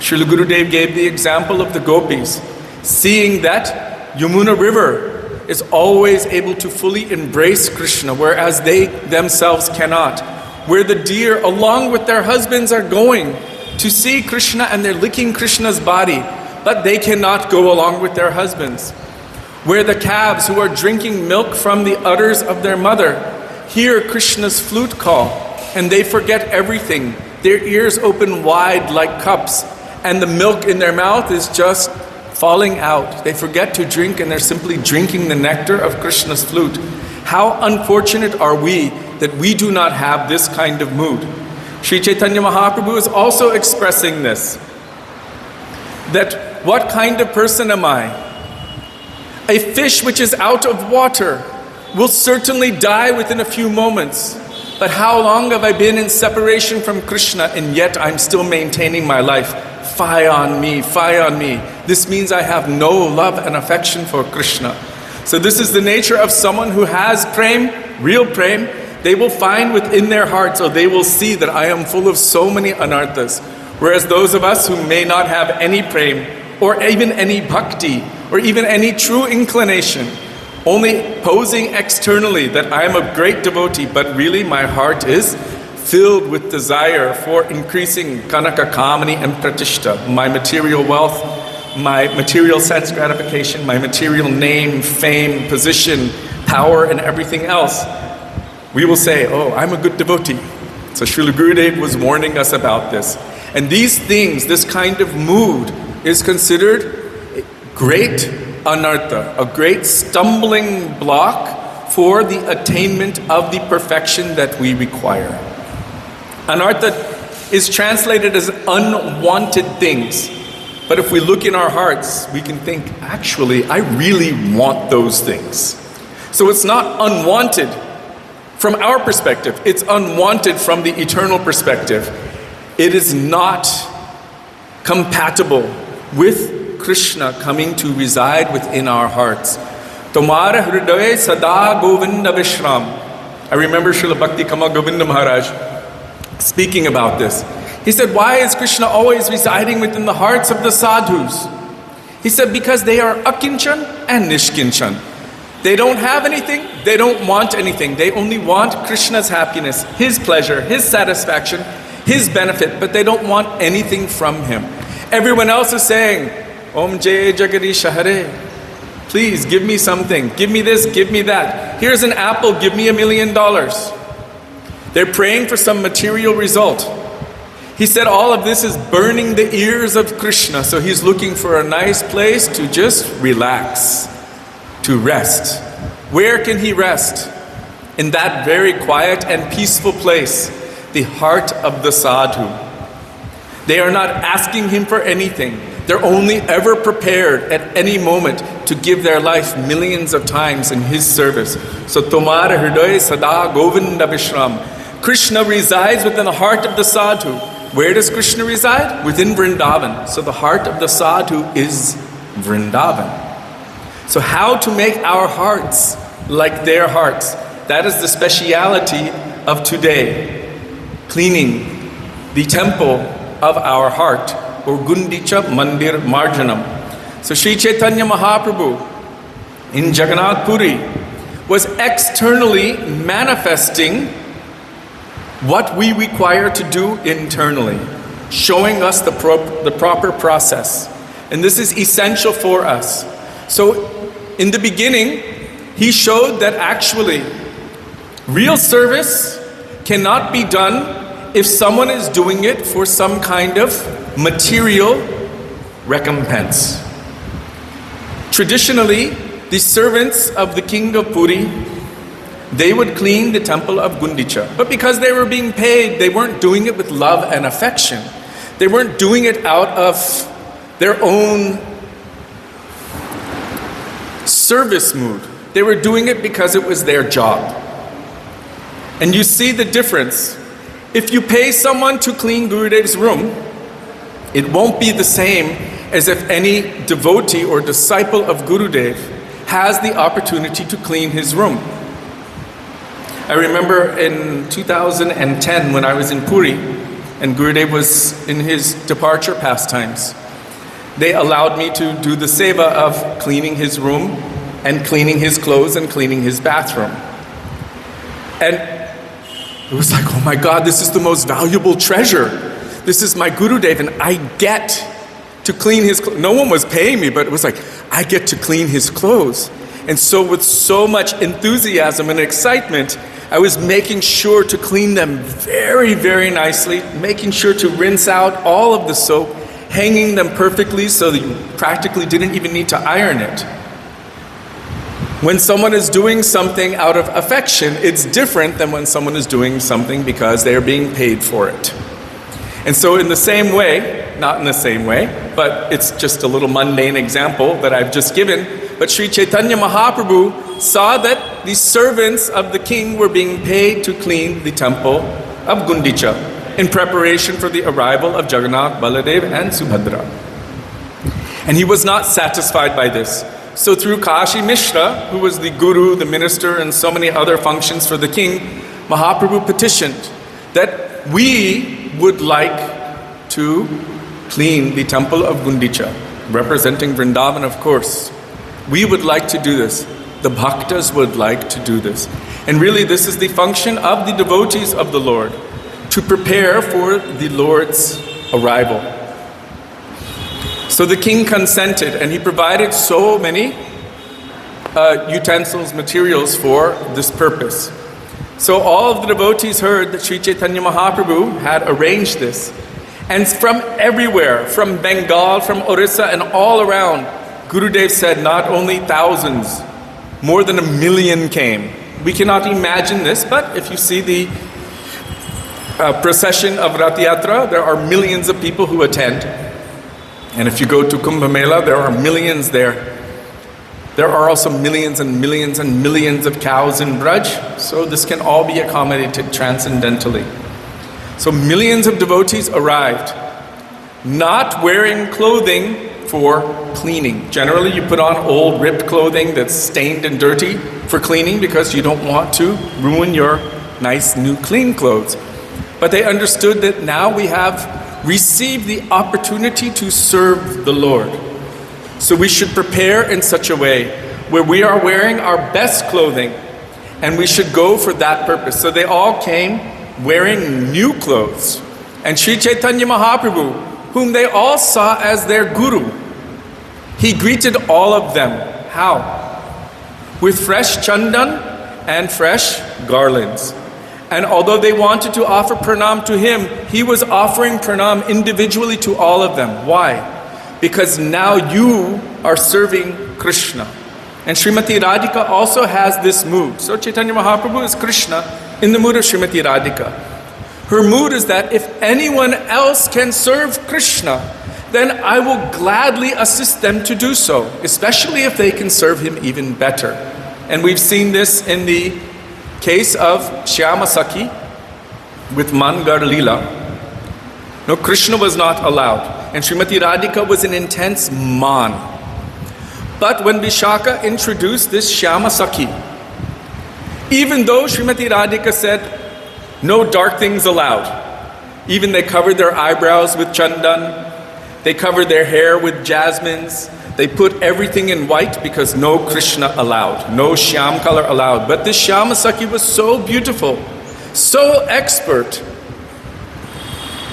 Srila Gurudev gave the example of the gopis, seeing that Yamuna river is always able to fully embrace Krishna, whereas they themselves cannot. Where the deer, along with their husbands, are going to see Krishna and they're licking Krishna's body, but they cannot go along with their husbands. Where the calves who are drinking milk from the udders of their mother hear Krishna's flute call and they forget everything. Their ears open wide like cups and the milk in their mouth is just falling out. They forget to drink and they're simply drinking the nectar of Krishna's flute. How unfortunate are we that we do not have this kind of mood. Sri Chaitanya Mahaprabhu is also expressing this. That what kind of person am I? A fish which is out of water will certainly die within a few moments. But how long have I been in separation from Krishna and yet I'm still maintaining my life? Fie on me, fie on me. This means I have no love and affection for Krishna. So this is the nature of someone who has prem, real prem. They will find within their hearts, or they will see that I am full of so many anarthas. Whereas those of us who may not have any prem, or even any bhakti, or even any true inclination, only posing externally that I am a great devotee, but really my heart is filled with desire for increasing kanaka, kamani and pratishta, my material wealth, my material sense gratification, my material name, fame, position, power, and everything else. We will say, oh, I'm a good devotee. So Srila Gurudev was warning us about this. And these things, this kind of mood, is considered a great anartha, a great stumbling block for the attainment of the perfection that we require. Anartha is translated as unwanted things. But if we look in our hearts, we can think, actually, I really want those things. So it's not unwanted from our perspective. It's unwanted from the eternal perspective. It is not compatible with Krishna coming to reside within our hearts. Tomara hridaye sada govinda vishram. I remember Srila Bhakti Kamal Govinda Maharaj speaking about this. He said, why is Krishna always residing within the hearts of the sadhus? He said, because they are akinchan and nishkinchan. They don't have anything, they don't want anything. They only want Krishna's happiness, His pleasure, His satisfaction, His benefit, but they don't want anything from Him. Everyone else is saying, Om Jai Jagadish Hare, please give me something, give me this, give me that. Here's an apple, give me $1 million. They're praying for some material result. He said all of this is burning the ears of Krishna, so he's looking for a nice place to just relax, to rest. Where can he rest? In that very quiet and peaceful place, the heart of the sadhu. They are not asking him for anything. They're only ever prepared at any moment to give their life millions of times in his service. So Tomara Hriday Sada Govinda Vishram. Krishna resides within the heart of the sadhu. Where does Krishna reside? Within Vrindavan. So the heart of the sadhu is Vrindavan. So how to make our hearts like their hearts? That is the speciality of today. Cleaning the temple of our heart, or Gundicha Mandir Marjanam. So Sri Chaitanya Mahaprabhu in Jagannath Puri was externally manifesting what we require to do internally, showing us the proper process. And this is essential for us. So in the beginning, he showed that actually real service cannot be done if someone is doing it for some kind of material recompense. Traditionally, the servants of the king of Puri, they would clean the temple of Gundicha. But because they were being paid, they weren't doing it with love and affection. They weren't doing it out of their own service mood. They were doing it because it was their job. And you see the difference. If you pay someone to clean Gurudev's room, it won't be the same as if any devotee or disciple of Gurudev has the opportunity to clean his room. I remember in 2010 when I was in Puri and Gurudev was in his departure pastimes, they allowed me to do the seva of cleaning his room and cleaning his clothes and cleaning his bathroom. And it was like, oh my God, this is the most valuable treasure. This is my Gurudev, and I get to clean his clothes. No one was paying me, but it was like, I get to clean his clothes. And so with so much enthusiasm and excitement, I was making sure to clean them very, very nicely, making sure to rinse out all of the soap, hanging them perfectly so that you practically didn't even need to iron it. When someone is doing something out of affection, it's different than when someone is doing something because they are being paid for it. And so in the same way, not in the same way, but it's just a little mundane example that I've just given, but Sri Chaitanya Mahaprabhu saw that the servants of the king were being paid to clean the temple of Gundicha in preparation for the arrival of Jagannath, Baladev and Subhadra. And he was not satisfied by this. So through Kashi Mishra, who was the guru, the minister, and so many other functions for the king, Mahaprabhu petitioned that we would like to clean the temple of Gundicha, representing Vrindavan, of course. We would like to do this. The bhaktas would like to do this. And really this is the function of the devotees of the Lord, to prepare for the Lord's arrival. So the king consented, and he provided so many utensils, materials for this purpose. So all of the devotees heard that Sri Chaitanya Mahaprabhu had arranged this. And from everywhere, from Bengal, from Orissa, and all around, Gurudev said not only thousands, more than 1 million came. We cannot imagine this, but if you see the procession of Rath Yatra, there are millions of people who attend. And if you go to Kumbh Mela, there are millions there. There are also millions and millions and millions of cows in Braj, so this can all be accommodated transcendentally. So millions of devotees arrived, not wearing clothing for cleaning. Generally, you put on old ripped clothing that's stained and dirty for cleaning because you don't want to ruin your nice new clean clothes. But they understood that now we have received the opportunity to serve the Lord. So we should prepare in such a way where we are wearing our best clothing, and we should go for that purpose. So they all came wearing new clothes. And Sri Chaitanya Mahaprabhu, whom they all saw as their guru, he greeted all of them. How? With fresh chandan and fresh garlands. And although they wanted to offer pranam to him, he was offering pranam individually to all of them. Why? Because now you are serving Krishna. And Srimati Radhika also has this mood. So Chaitanya Mahaprabhu is Krishna in the mood of Srimati Radhika. Her mood is that if anyone else can serve Krishna, then I will gladly assist them to do so, especially if they can serve him even better. And we've seen this in the case of Shyama Sakhi with Mangar Leela. No, Krishna was not allowed. And Srimati Radhika was an intense man. But when Vishaka introduced this Shyama Sakhi, even though Srimati Radhika said, no dark things allowed, even they covered their eyebrows with chandan, they covered their hair with jasmines, they put everything in white because no Krishna allowed, no Shyam color allowed. But this Shyama Sakhi was so beautiful, so expert,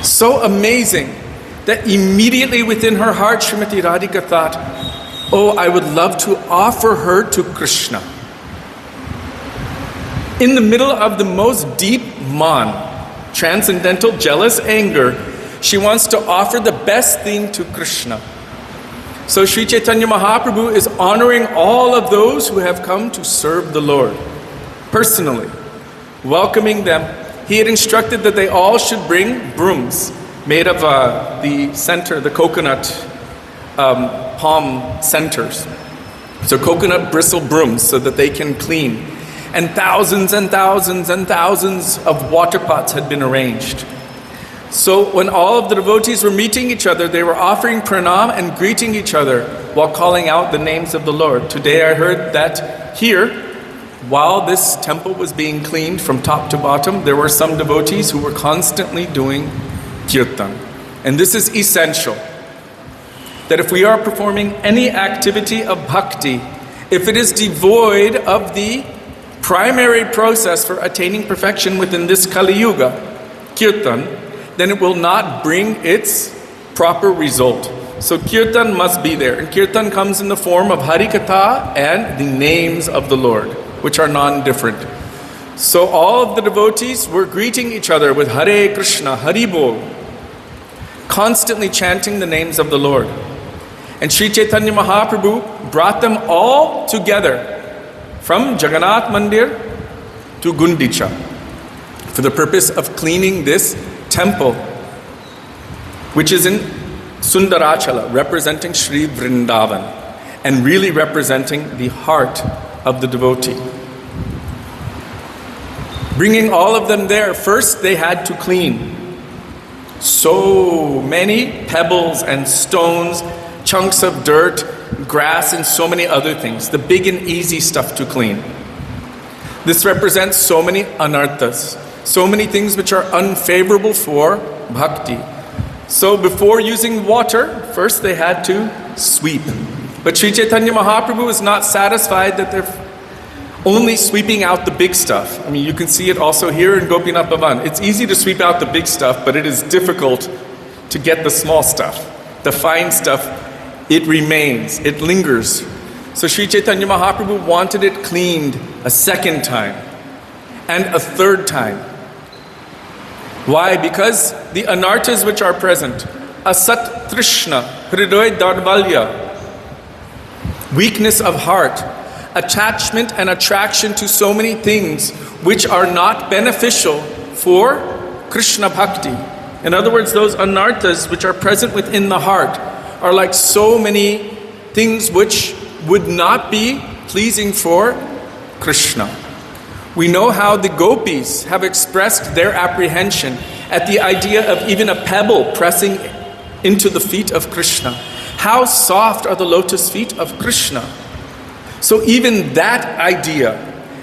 so amazing, that immediately within her heart, Srimati Radhika thought, oh, I would love to offer her to Krishna. In the middle of the most deep man, transcendental jealous anger, she wants to offer the best thing to Krishna. So Sri Chaitanya Mahaprabhu is honoring all of those who have come to serve the Lord, personally, welcoming them. He had instructed that they all should bring brooms made of the center, the coconut palm centers. So coconut bristle brooms so that they can clean. And thousands and thousands and thousands of water pots had been arranged. So when all of the devotees were meeting each other, they were offering pranam and greeting each other while calling out the names of the Lord. Today I heard that here, while this temple was being cleaned from top to bottom, there were some devotees who were constantly doing kirtan. And this is essential. That if we are performing any activity of bhakti, If it is devoid of the primary process for attaining perfection within this Kali Yuga, Kirtan, then it will not bring its proper result. So Kirtan must be there. And Kirtan comes in the form of Harikatha and the names of the Lord, which are non-different. So all of the devotees were greeting each other with Hare Krishna, Hari Bol, constantly chanting the names of the Lord. And Sri Chaitanya Mahaprabhu brought them all together from Jagannath Mandir to Gundicha for the purpose of cleaning this temple, which is in Sundarachala, representing Sri Vrindavan and really representing the heart of the devotee. Bringing all of them there, first they had to clean so many pebbles and stones, chunks of dirt, grass, and so many other things, the big and easy stuff to clean. This represents so many anarthas, so many things which are unfavorable for bhakti. So before using water, first they had to sweep. But Sri Chaitanya Mahaprabhu is not satisfied that they're only sweeping out the big stuff. I mean, you can see it also here in Gopinath Bhavan. It's easy to sweep out the big stuff, but it is difficult to get the small stuff. The fine stuff, it remains, it lingers. So Sri Chaitanya Mahaprabhu wanted it cleaned a second time and a third time. Why? Because the anarthas which are present, asat trishna, hridoy darbalya, weakness of heart, attachment and attraction to so many things which are not beneficial for Krishna bhakti. In other words, those anarthas which are present within the heart are like so many things which would not be pleasing for Krishna. We know how the gopis have expressed their apprehension at the idea of even a pebble pressing into the feet of Krishna. How soft are the lotus feet of Krishna? So even that idea,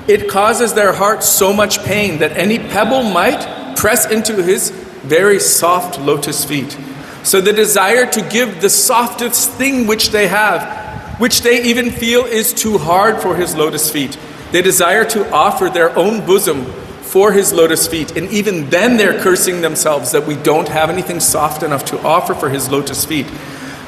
it causes their heart so much pain that any pebble might press into his very soft lotus feet. So the desire to give the softest thing which they have, which they even feel is too hard for his lotus feet. They desire to offer their own bosom for his lotus feet. And even then they're cursing themselves that we don't have anything soft enough to offer for his lotus feet.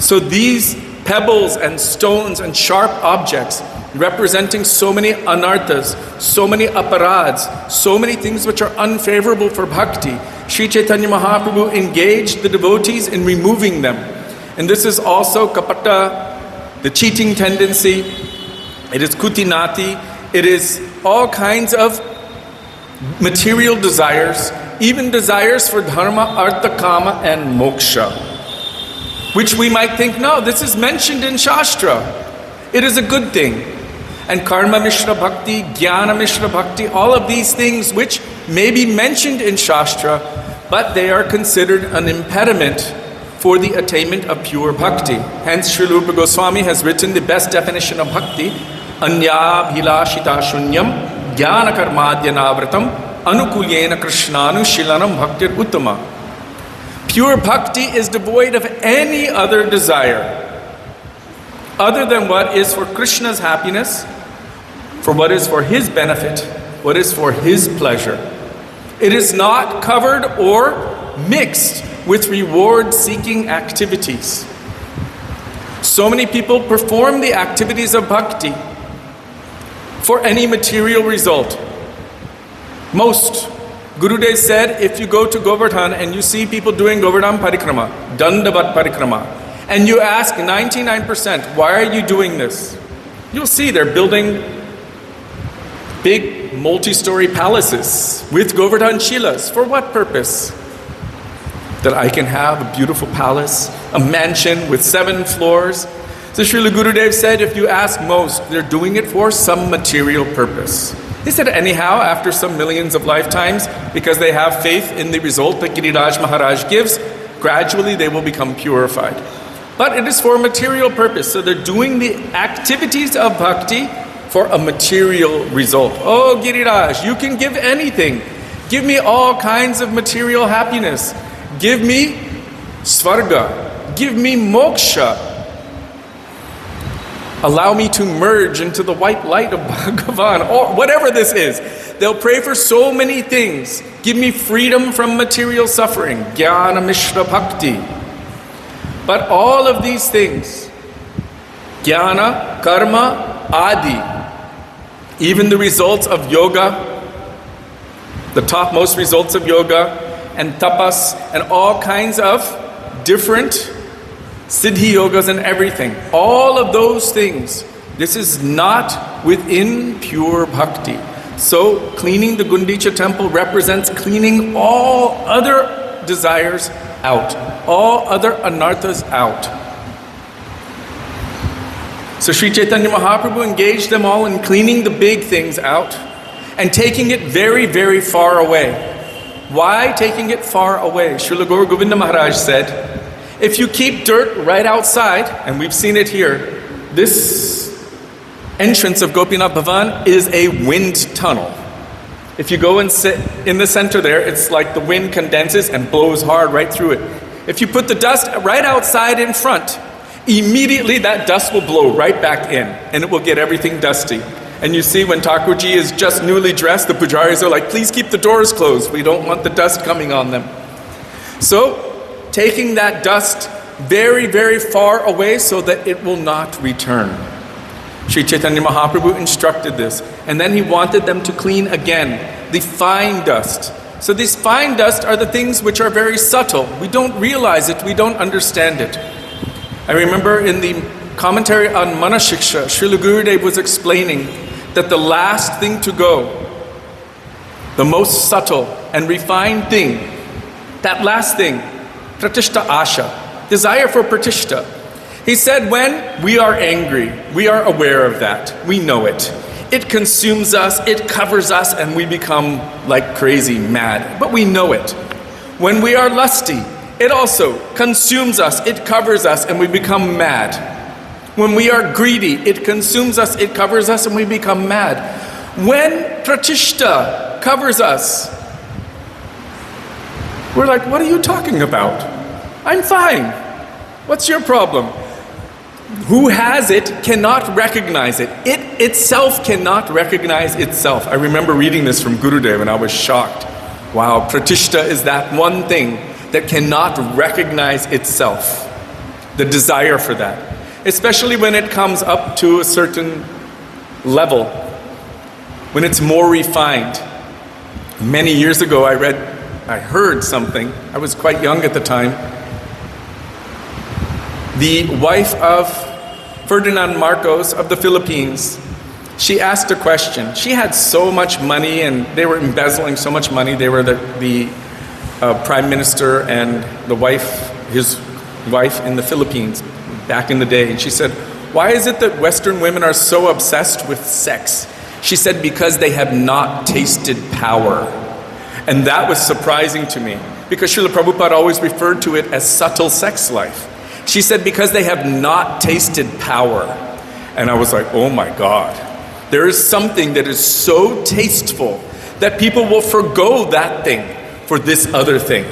So these pebbles and stones and sharp objects representing so many anarthas, so many aparads, so many things which are unfavorable for bhakti, Sri Chaitanya Mahaprabhu engaged the devotees in removing them. And this is also kapata, the cheating tendency. It is kutinati. It is all kinds of material desires, even desires for dharma, artha, kama, and moksha, which we might think, no, this is mentioned in Shastra. It is a good thing. And karma mishra bhakti, jnana mishra bhakti, all of these things which may be mentioned in Shastra, but they are considered an impediment for the attainment of pure bhakti. Hence, Srila Rupa Goswami has written the best definition of bhakti, anya bhilashita shunyam jnana karmadyanavratam anukulyena krishnanu shilanam bhaktir uttama. Pure bhakti is devoid of any other desire other than what is for Krishna's happiness, for what is for his benefit, what is for his pleasure. It is not covered or mixed with reward-seeking activities. So many people perform the activities of bhakti for any material result. Most. Gurudev said, if you go to Govardhan and you see people doing Govardhan Parikrama, Dandavat Parikrama, and you ask 99%, why are you doing this? You'll see they're building big multi-story palaces with Govardhan Shilas. For what purpose? That I can have a beautiful palace, a mansion with 7 floors. So Srila Gurudev said, if you ask most, they're doing it for some material purpose. He said, anyhow, after some millions of lifetimes, because they have faith in the result that Giriraj Maharaj gives, gradually they will become purified. But it is for a material purpose. So they're doing the activities of bhakti for a material result. Oh, Giriraj, you can give anything. Give me all kinds of material happiness. Give me svarga. Give me moksha. Allow me to merge into the white light of Bhagavan, or whatever this is. They'll pray for so many things. Give me freedom from material suffering. Jnana Mishra Bhakti. But all of these things, jnana, karma, adi, even the results of yoga, the topmost results of yoga, and tapas, and all kinds of different siddhi yogas and everything. All of those things, this is not within pure bhakti. So cleaning the Gundicha temple represents cleaning all other desires out, all other anarthas out. So Sri Chaitanya Mahaprabhu engaged them all in cleaning the big things out and taking it very, very far away. Why taking it far away? Srila Gaura Govinda Maharaj said, if you keep dirt right outside, and we've seen it here, this entrance of Gopinath Bhavan is a wind tunnel. If you go and sit in the center there, it's like the wind condenses and blows hard right through it. If you put the dust right outside in front, immediately that dust will blow right back in and it will get everything dusty. And you see when Thakurji is just newly dressed, the pujaris are like, please keep the doors closed. We don't want the dust coming on them. So, taking that dust very, very far away so that it will not return. Sri Chaitanya Mahaprabhu instructed this. And then he wanted them to clean again the fine dust. So these fine dust are the things which are very subtle. We don't realize it, we don't understand it. I remember in the commentary on Manashiksha, Srila Gurudev was explaining that the last thing to go, the most subtle and refined thing, that last thing, pratishta asha, desire for pratishta. He said when we are angry, we are aware of that, we know it. It consumes us, it covers us, and we become like crazy, mad, but we know it. When we are lusty, it also consumes us, it covers us, and we become mad. When we are greedy, it consumes us, it covers us, and we become mad. When pratishta covers us, we're like, what are you talking about? I'm fine. What's your problem? Who has it cannot recognize it. It itself cannot recognize itself. I remember reading this from Gurudev and I was shocked. Wow, pratishta is that one thing that cannot recognize itself. The desire for that. Especially when it comes up to a certain level. When it's more refined. Many years ago I heard something. I was quite young at the time. The wife of Ferdinand Marcos of the Philippines, she asked a question. She had so much money and they were embezzling so much money. They were the prime minister and his wife in the Philippines back in the day. And she said, why is it that Western women are so obsessed with sex? She said, because they have not tasted power. And that was surprising to me because Srila Prabhupada always referred to it as subtle sex life. She said, because they have not tasted power. And I was like, oh my God. There is something that is so tasteful that people will forgo that thing for this other thing.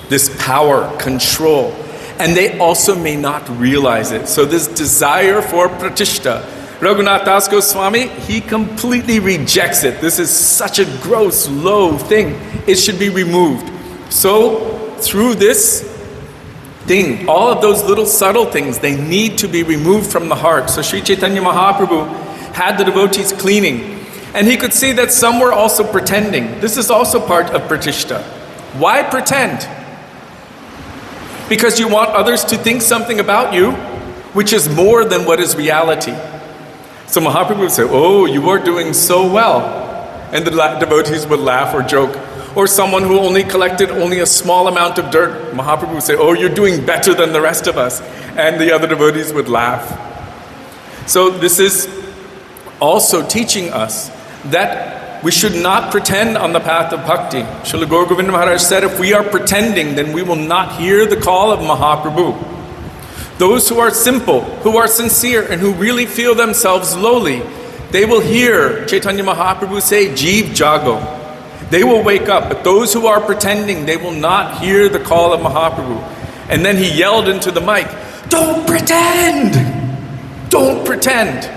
This power, control. And they also may not realize it. So this desire for pratishta, Raghunath Das Goswami, he completely rejects it. This is such a gross, low thing. It should be removed. So through this thing, all of those little subtle things, they need to be removed from the heart. So Sri Chaitanya Mahaprabhu had the devotees cleaning. And he could see that some were also pretending. This is also part of pratishta. Why pretend? Because you want others to think something about you, which is more than what is reality. So Mahaprabhu would say, oh, you are doing so well. And the devotees would laugh or joke. Or someone who only collected only a small amount of dirt, Mahaprabhu would say, oh, you're doing better than the rest of us. And the other devotees would laugh. So this is also teaching us that we should not pretend on the path of bhakti. Srila Gaura Govinda Maharaj said, if we are pretending, then we will not hear the call of Mahaprabhu. Those who are simple, who are sincere, and who really feel themselves lowly, they will hear Chaitanya Mahaprabhu say, Jeev Jago. They will wake up, but those who are pretending, they will not hear the call of Mahaprabhu. And then he yelled into the mic, don't pretend! Don't pretend.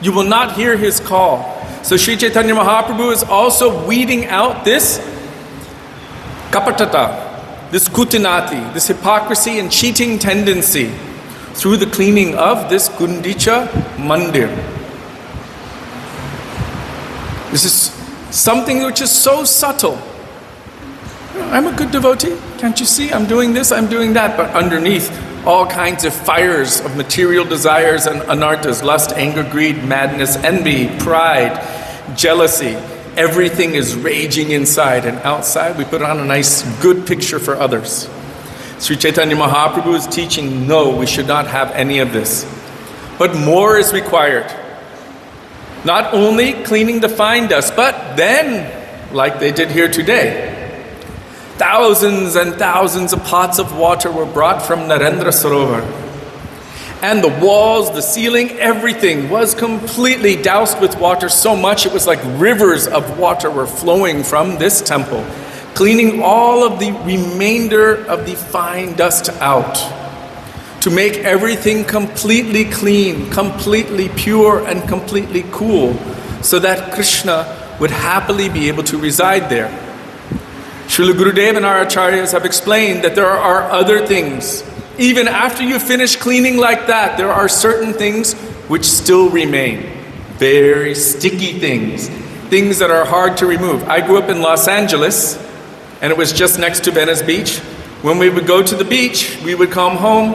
You will not hear his call. So Sri Chaitanya Mahaprabhu is also weeding out this kapatata, this kutinati, this hypocrisy and cheating tendency through the cleaning of this Gundicha Mandir. This is something which is so subtle. I'm a good devotee. Can't you see? I'm doing this, I'm doing that. But underneath, all kinds of fires of material desires and anarthas, lust, anger, greed, madness, envy, pride, jealousy. Everything is raging inside, and outside we put on a nice, good picture for others. Sri Chaitanya Mahaprabhu is teaching, no, we should not have any of this. But more is required. Not only cleaning the fine dust, but then, like they did here today, thousands and thousands of pots of water were brought from Narendra Sarovar. And the walls, the ceiling, everything was completely doused with water, so much it was like rivers of water were flowing from this temple, cleaning all of the remainder of the fine dust out, to make everything completely clean, completely pure, and completely cool, so that Krishna would happily be able to reside there. Srila Gurudev and our acharyas have explained that there are other things. Even after you finish cleaning like that, there are certain things which still remain. Very sticky things. Things that are hard to remove. I grew up in Los Angeles, and it was just next to Venice Beach. When we would go to the beach, we would come home,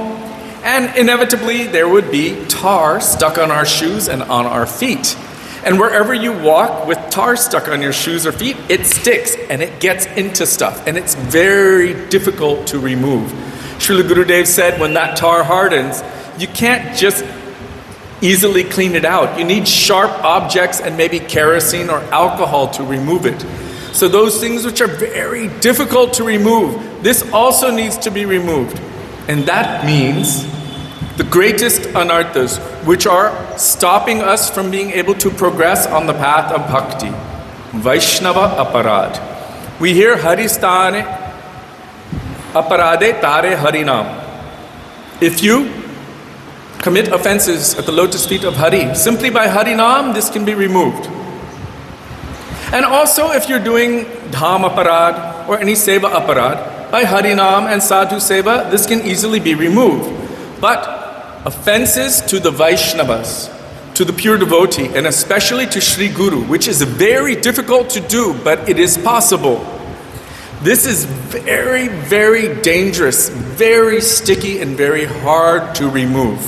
and inevitably there would be tar stuck on our shoes and on our feet. And wherever you walk with tar stuck on your shoes or feet, it sticks and it gets into stuff, and it's very difficult to remove. Srila Gurudev said when that tar hardens, you can't just easily clean it out. You need sharp objects and maybe kerosene or alcohol to remove it. So those things which are very difficult to remove, this also needs to be removed. And that means the greatest anarthas, which are stopping us from being able to progress on the path of bhakti. Vaishnava aparad. We hear Haristane aparade tare harinam. If you commit offenses at the lotus feet of Hari, simply by Harinam, this can be removed. And also if you're doing dham aparad or any seva aparad, by Harinam and sadhu seva, this can easily be removed. But offenses to the Vaishnavas, to the pure devotee, and especially to Sri Guru, which is very difficult to do, but it is possible. This is very, very dangerous, very sticky, and very hard to remove.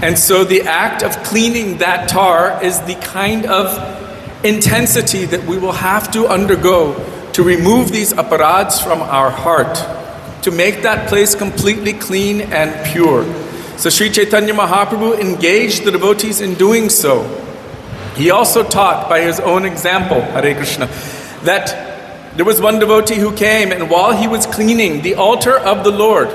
And so the act of cleaning that tar is the kind of intensity that we will have to undergo to remove these aparads from our heart, to make that place completely clean and pure. So Sri Chaitanya Mahaprabhu engaged the devotees in doing so. He also taught by his own example, Hare Krishna, that there was one devotee who came, and while he was cleaning the altar of the Lord,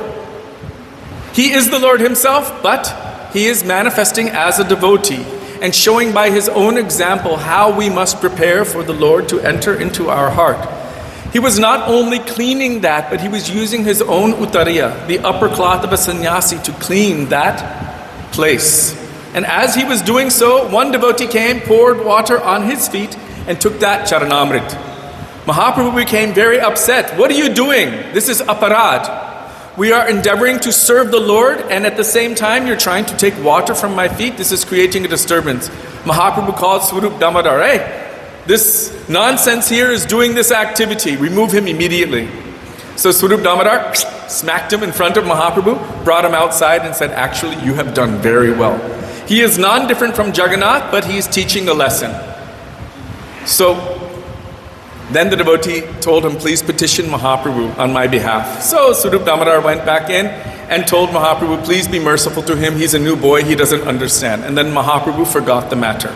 he is the Lord himself, but he is manifesting as a devotee and showing by his own example how we must prepare for the Lord to enter into our heart. He was not only cleaning that, but he was using his own uttariya, the upper cloth of a sannyasi, to clean that place. And as he was doing so, one devotee came, poured water on his feet, and took that charanamrit. Mahaprabhu became very upset. What are you doing? This is aparad. We are endeavoring to serve the Lord, and at the same time you're trying to take water from my feet. This is creating a disturbance. Mahaprabhu called Swarup Damodar, hey, this nonsense here is doing this activity. Remove him immediately. So Swarup Damodar smacked him in front of Mahaprabhu, brought him outside and said, actually, you have done very well. He is non-different from Jagannath, but he is teaching a lesson. So then the devotee told him, please petition Mahaprabhu on my behalf. So Swarup Damodar went back in and told Mahaprabhu, please be merciful to him. He's a new boy, he doesn't understand. And then Mahaprabhu forgot the matter.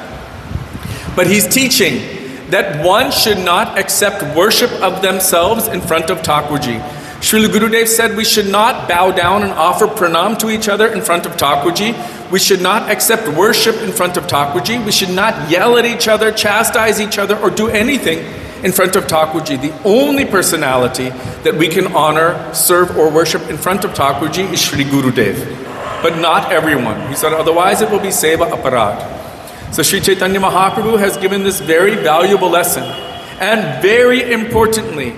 But he's teaching that one should not accept worship of themselves in front of Thakurji. Srila Gurudev said we should not bow down and offer pranam to each other in front of Thakurji. We should not accept worship in front of Thakurji. We should not yell at each other, chastise each other, or do anything in front of Thakurji. The only personality that we can honor, serve, or worship in front of Thakurji is Sri Gurudev. but not everyone. He said, otherwise it will be seva aparad. So Sri Chaitanya Mahaprabhu has given this very valuable lesson. And very importantly,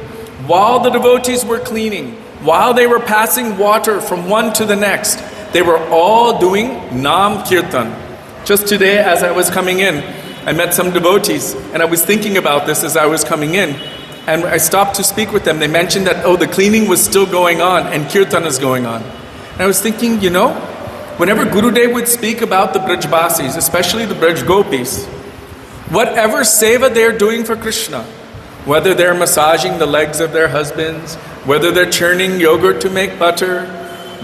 while the devotees were cleaning, while they were passing water from one to the next, they were all doing Nam Kirtan. Just today as I was coming in, I met some devotees and I was thinking about this as I was coming in. And I stopped to speak with them. They mentioned that, the cleaning was still going on and Kirtan is going on. And I was thinking, whenever Gurudev would speak about the Brajbasis, especially the Braj Gopis, whatever seva they're doing for Krishna, whether they're massaging the legs of their husbands, whether they're churning yogurt to make butter,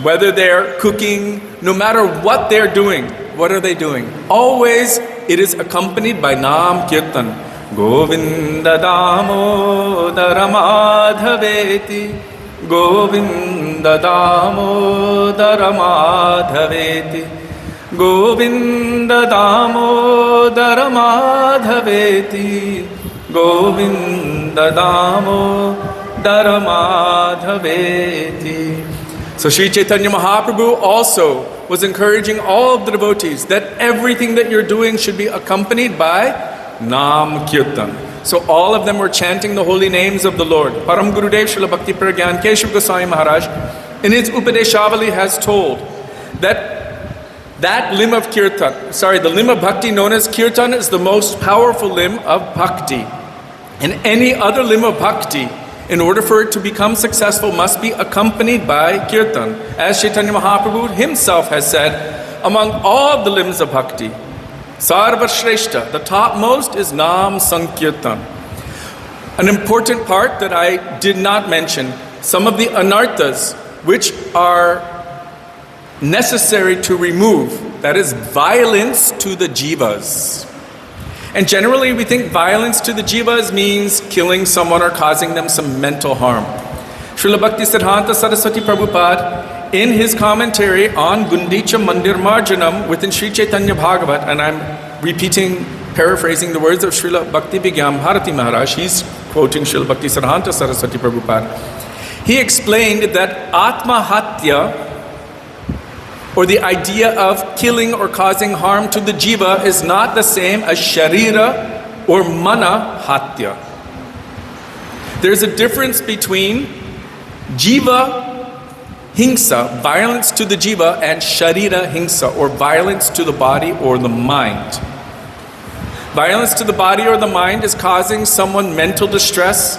whether they're cooking, no matter what they're doing, what are they doing? Always it is accompanied by Nam Kirtan. Govinda Damodara Madhaveti, Govinda Damodara Madhaveti, Govinda Damodara Madhaveti, Govinda Damodara Madhaveti. So Sri Chaitanya Mahaprabhu also was encouraging all of the devotees that everything that you're doing should be accompanied by Nam Kirtan. So all of them were chanting the holy names of the Lord. Param Gurudev Srila Bhakti Pragyan Keshav Goswami Maharaj in his Upadeshavali has told that limb of Kirtan, the limb of Bhakti known as Kirtan is the most powerful limb of Bhakti. And any other limb of Bhakti, in order for it to become successful, must be accompanied by Kirtan. As Chaitanya Mahaprabhu himself has said, among all of the limbs of Bhakti, Sarva Shrestha, the topmost is Nam Sankirtan. An important part that I did not mention, some of the anarthas which are necessary to remove, that is violence to the jivas. And generally we think violence to the jivas means killing someone or causing them some mental harm. Srila Bhakti Siddhanta Saraswati Prabhupada, in his commentary on Gundicha Mandir Marjanam within Sri Chaitanya Bhagavat, and I'm paraphrasing the words of Srila Bhakti Vigyam Bharati Maharaj, he's quoting Srila Bhakti Siddhanta Saraswati Prabhupada. He explained that Atma Hatya, or the idea of killing or causing harm to the jiva, is not the same as Sharira or Mana Hatya. There's a difference between Jiva Hingsa, violence to the jiva, and Sharira Hingsa, or violence to the body or the mind. Violence to the body or the mind is causing someone mental distress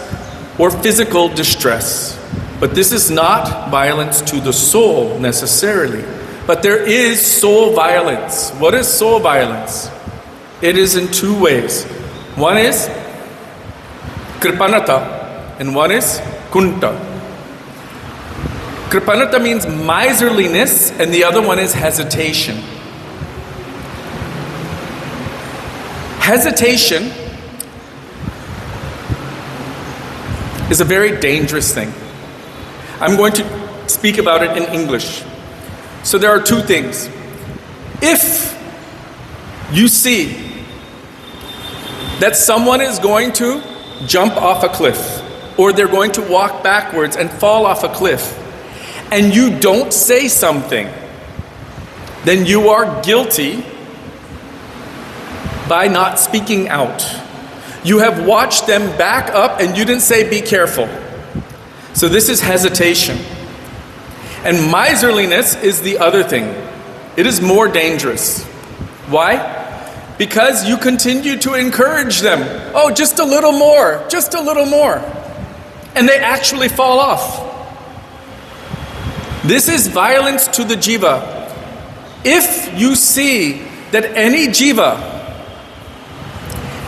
or physical distress. But this is not violence to the soul necessarily. But there is soul violence. What is soul violence? It is in two ways. One is Kripanata and one is Kunta. Kripanata means miserliness and the other one is hesitation. Hesitation is a very dangerous thing. I'm going to speak about it in English. So there are two things. If you see that someone is going to jump off a cliff, or they're going to walk backwards and fall off a cliff, and you don't say something, then you are guilty by not speaking out. You have watched them back up and you didn't say, be careful. So this is hesitation. And miserliness is the other thing. It is more dangerous. Why? Because you continue to encourage them. Oh, just a little more, just a little more. And they actually fall off. This is violence to the jiva. If you see that any jiva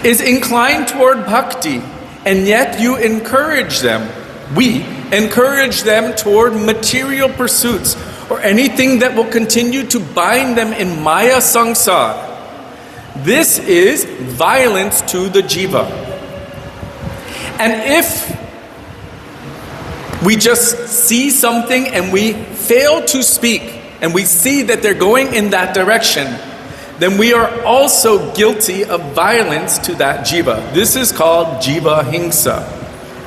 is inclined toward bhakti, and yet you encourage them, we encourage them toward material pursuits or anything that will continue to bind them in Maya Sangsar, this is violence to the jiva. And if we just see something and we fail to speak, and we see that they're going in that direction, then we are also guilty of violence to that jiva. This is called jiva hingsa.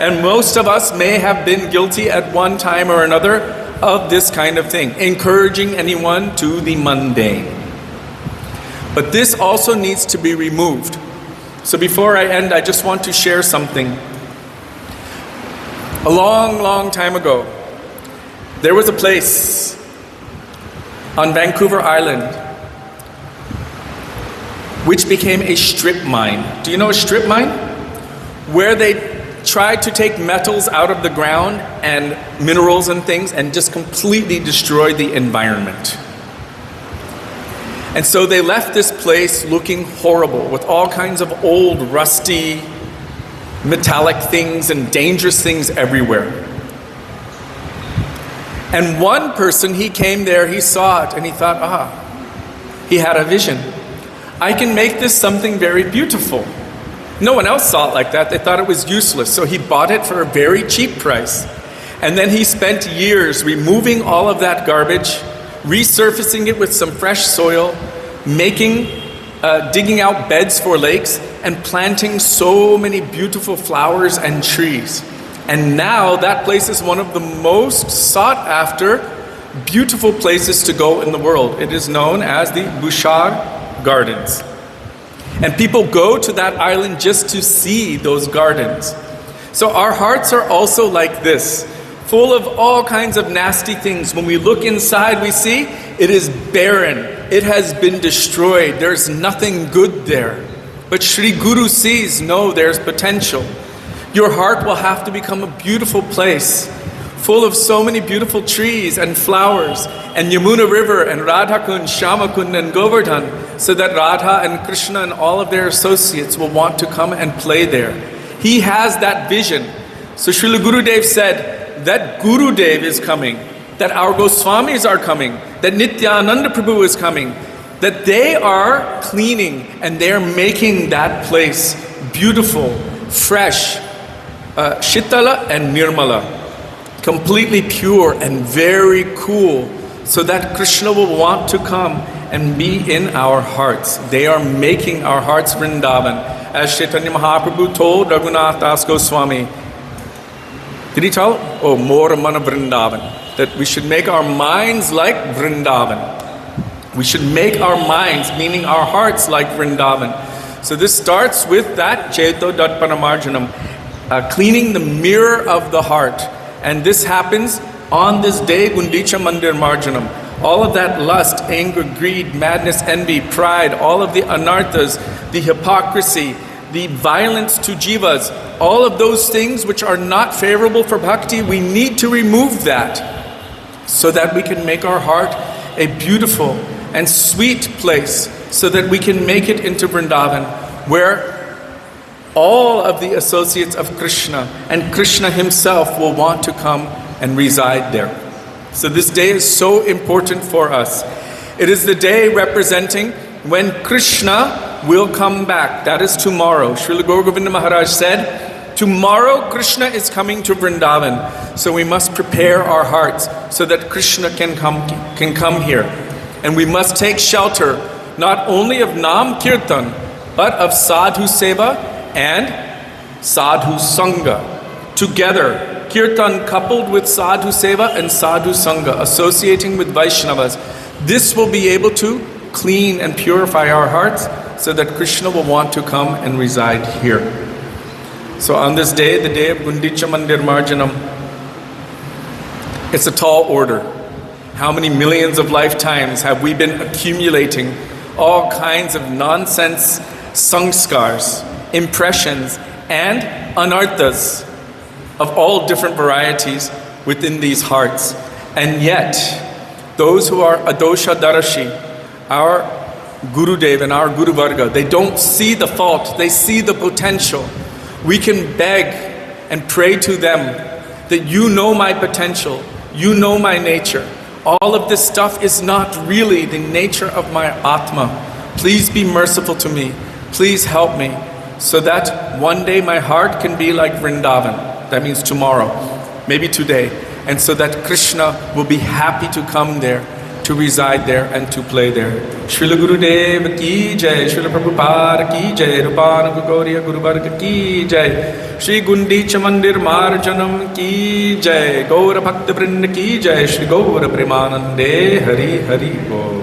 And most of us may have been guilty at one time or another of this kind of thing, encouraging anyone to the mundane. But this also needs to be removed. So before I end, I just want to share something. A long, long time ago, there was a place on Vancouver Island which became a strip mine. Do you know a strip mine? Where they tried to take metals out of the ground and minerals and things and just completely destroy the environment. And so they left this place looking horrible with all kinds of old, rusty, metallic things and dangerous things everywhere. And one person, he came there, he saw it, and he thought, he had a vision. I can make this something very beautiful. No one else saw it like that. They thought it was useless. So he bought it for a very cheap price. And then he spent years removing all of that garbage, resurfacing it with some fresh soil, digging out beds for lakes, and planting so many beautiful flowers and trees. And now that place is one of the most sought after, beautiful places to go in the world. It is known as the Bouchard Gardens. And people go to that island just to see those gardens. So our hearts are also like this, full of all kinds of nasty things. When we look inside, we see it is barren. It has been destroyed. There's nothing good there. But Sri Guru sees, no, there's potential. Your heart will have to become a beautiful place, full of so many beautiful trees and flowers, and Yamuna River and Radhakund, Shyamakund and Govardhan, so that Radha and Krishna and all of their associates will want to come and play there. He has that vision. So Srila Gurudev said that Gurudev is coming, that our Goswamis are coming, that Nityananda Prabhu is coming, that they are cleaning and they are making that place beautiful, fresh, Shitala and Nirmala. Completely pure and very cool, so that Krishna will want to come and be in our hearts. They are making our hearts Vrindavan. As Chaitanya Mahaprabhu told Raghunath Das Goswami, did he tell? Oh, more mana Vrindavan. That we should make our minds like Vrindavan. We should make our minds, meaning our hearts, like Vrindavan. So this starts with that Cheto Datpanamarjanam, cleaning the mirror of the heart. And this happens on this day, Gundicha Mandir Marjanam. All of that lust, anger, greed, madness, envy, pride, all of the anarthas, the hypocrisy, the violence to jivas, all of those things which are not favorable for bhakti, we need to remove that so that we can make our heart a beautiful and sweet place, so that we can make it into Vrindavan, where all of the associates of Krishna and Krishna himself will want to come and reside there. So this day is so important for us. It is the day representing when Krishna will come back. That is tomorrow. Srila Gaur Govinda Maharaj said, tomorrow Krishna is coming to Vrindavan. So we must prepare our hearts so that Krishna can come here. And we must take shelter not only of Nam Kirtan, but of Sadhu Seva and Sadhu Sangha. Together, Kirtan coupled with Sadhu Seva and Sadhu Sangha, associating with Vaishnavas. This will be able to clean and purify our hearts so that Krishna will want to come and reside here. So on this day, the day of Gundicha Mandir Marjanam, it's a tall order. How many millions of lifetimes have we been accumulating all kinds of nonsense sanskars, impressions, and anarthas of all different varieties within these hearts. And yet, those who are Adosha Darashi, our Gurudev and our Guru Varga, they don't see the fault, they see the potential. We can beg and pray to them that you know my potential, you know my nature. All of this stuff is not really the nature of my Atma. Please be merciful to me. Please help me, so that one day my heart can be like Vrindavan. That means tomorrow, maybe today. And so that Krishna will be happy to come there, to reside there and to play there. Srila Gurudev ki jai, Srila Prabhupada ki jai, Rupana Gauriya Guru Varga ki jai, Shri Gundicha Mandir Marjanam ki jai, Gaura Bhakta Vrinda ki jai, Shri Gaura Premanande Hari Hari Bol.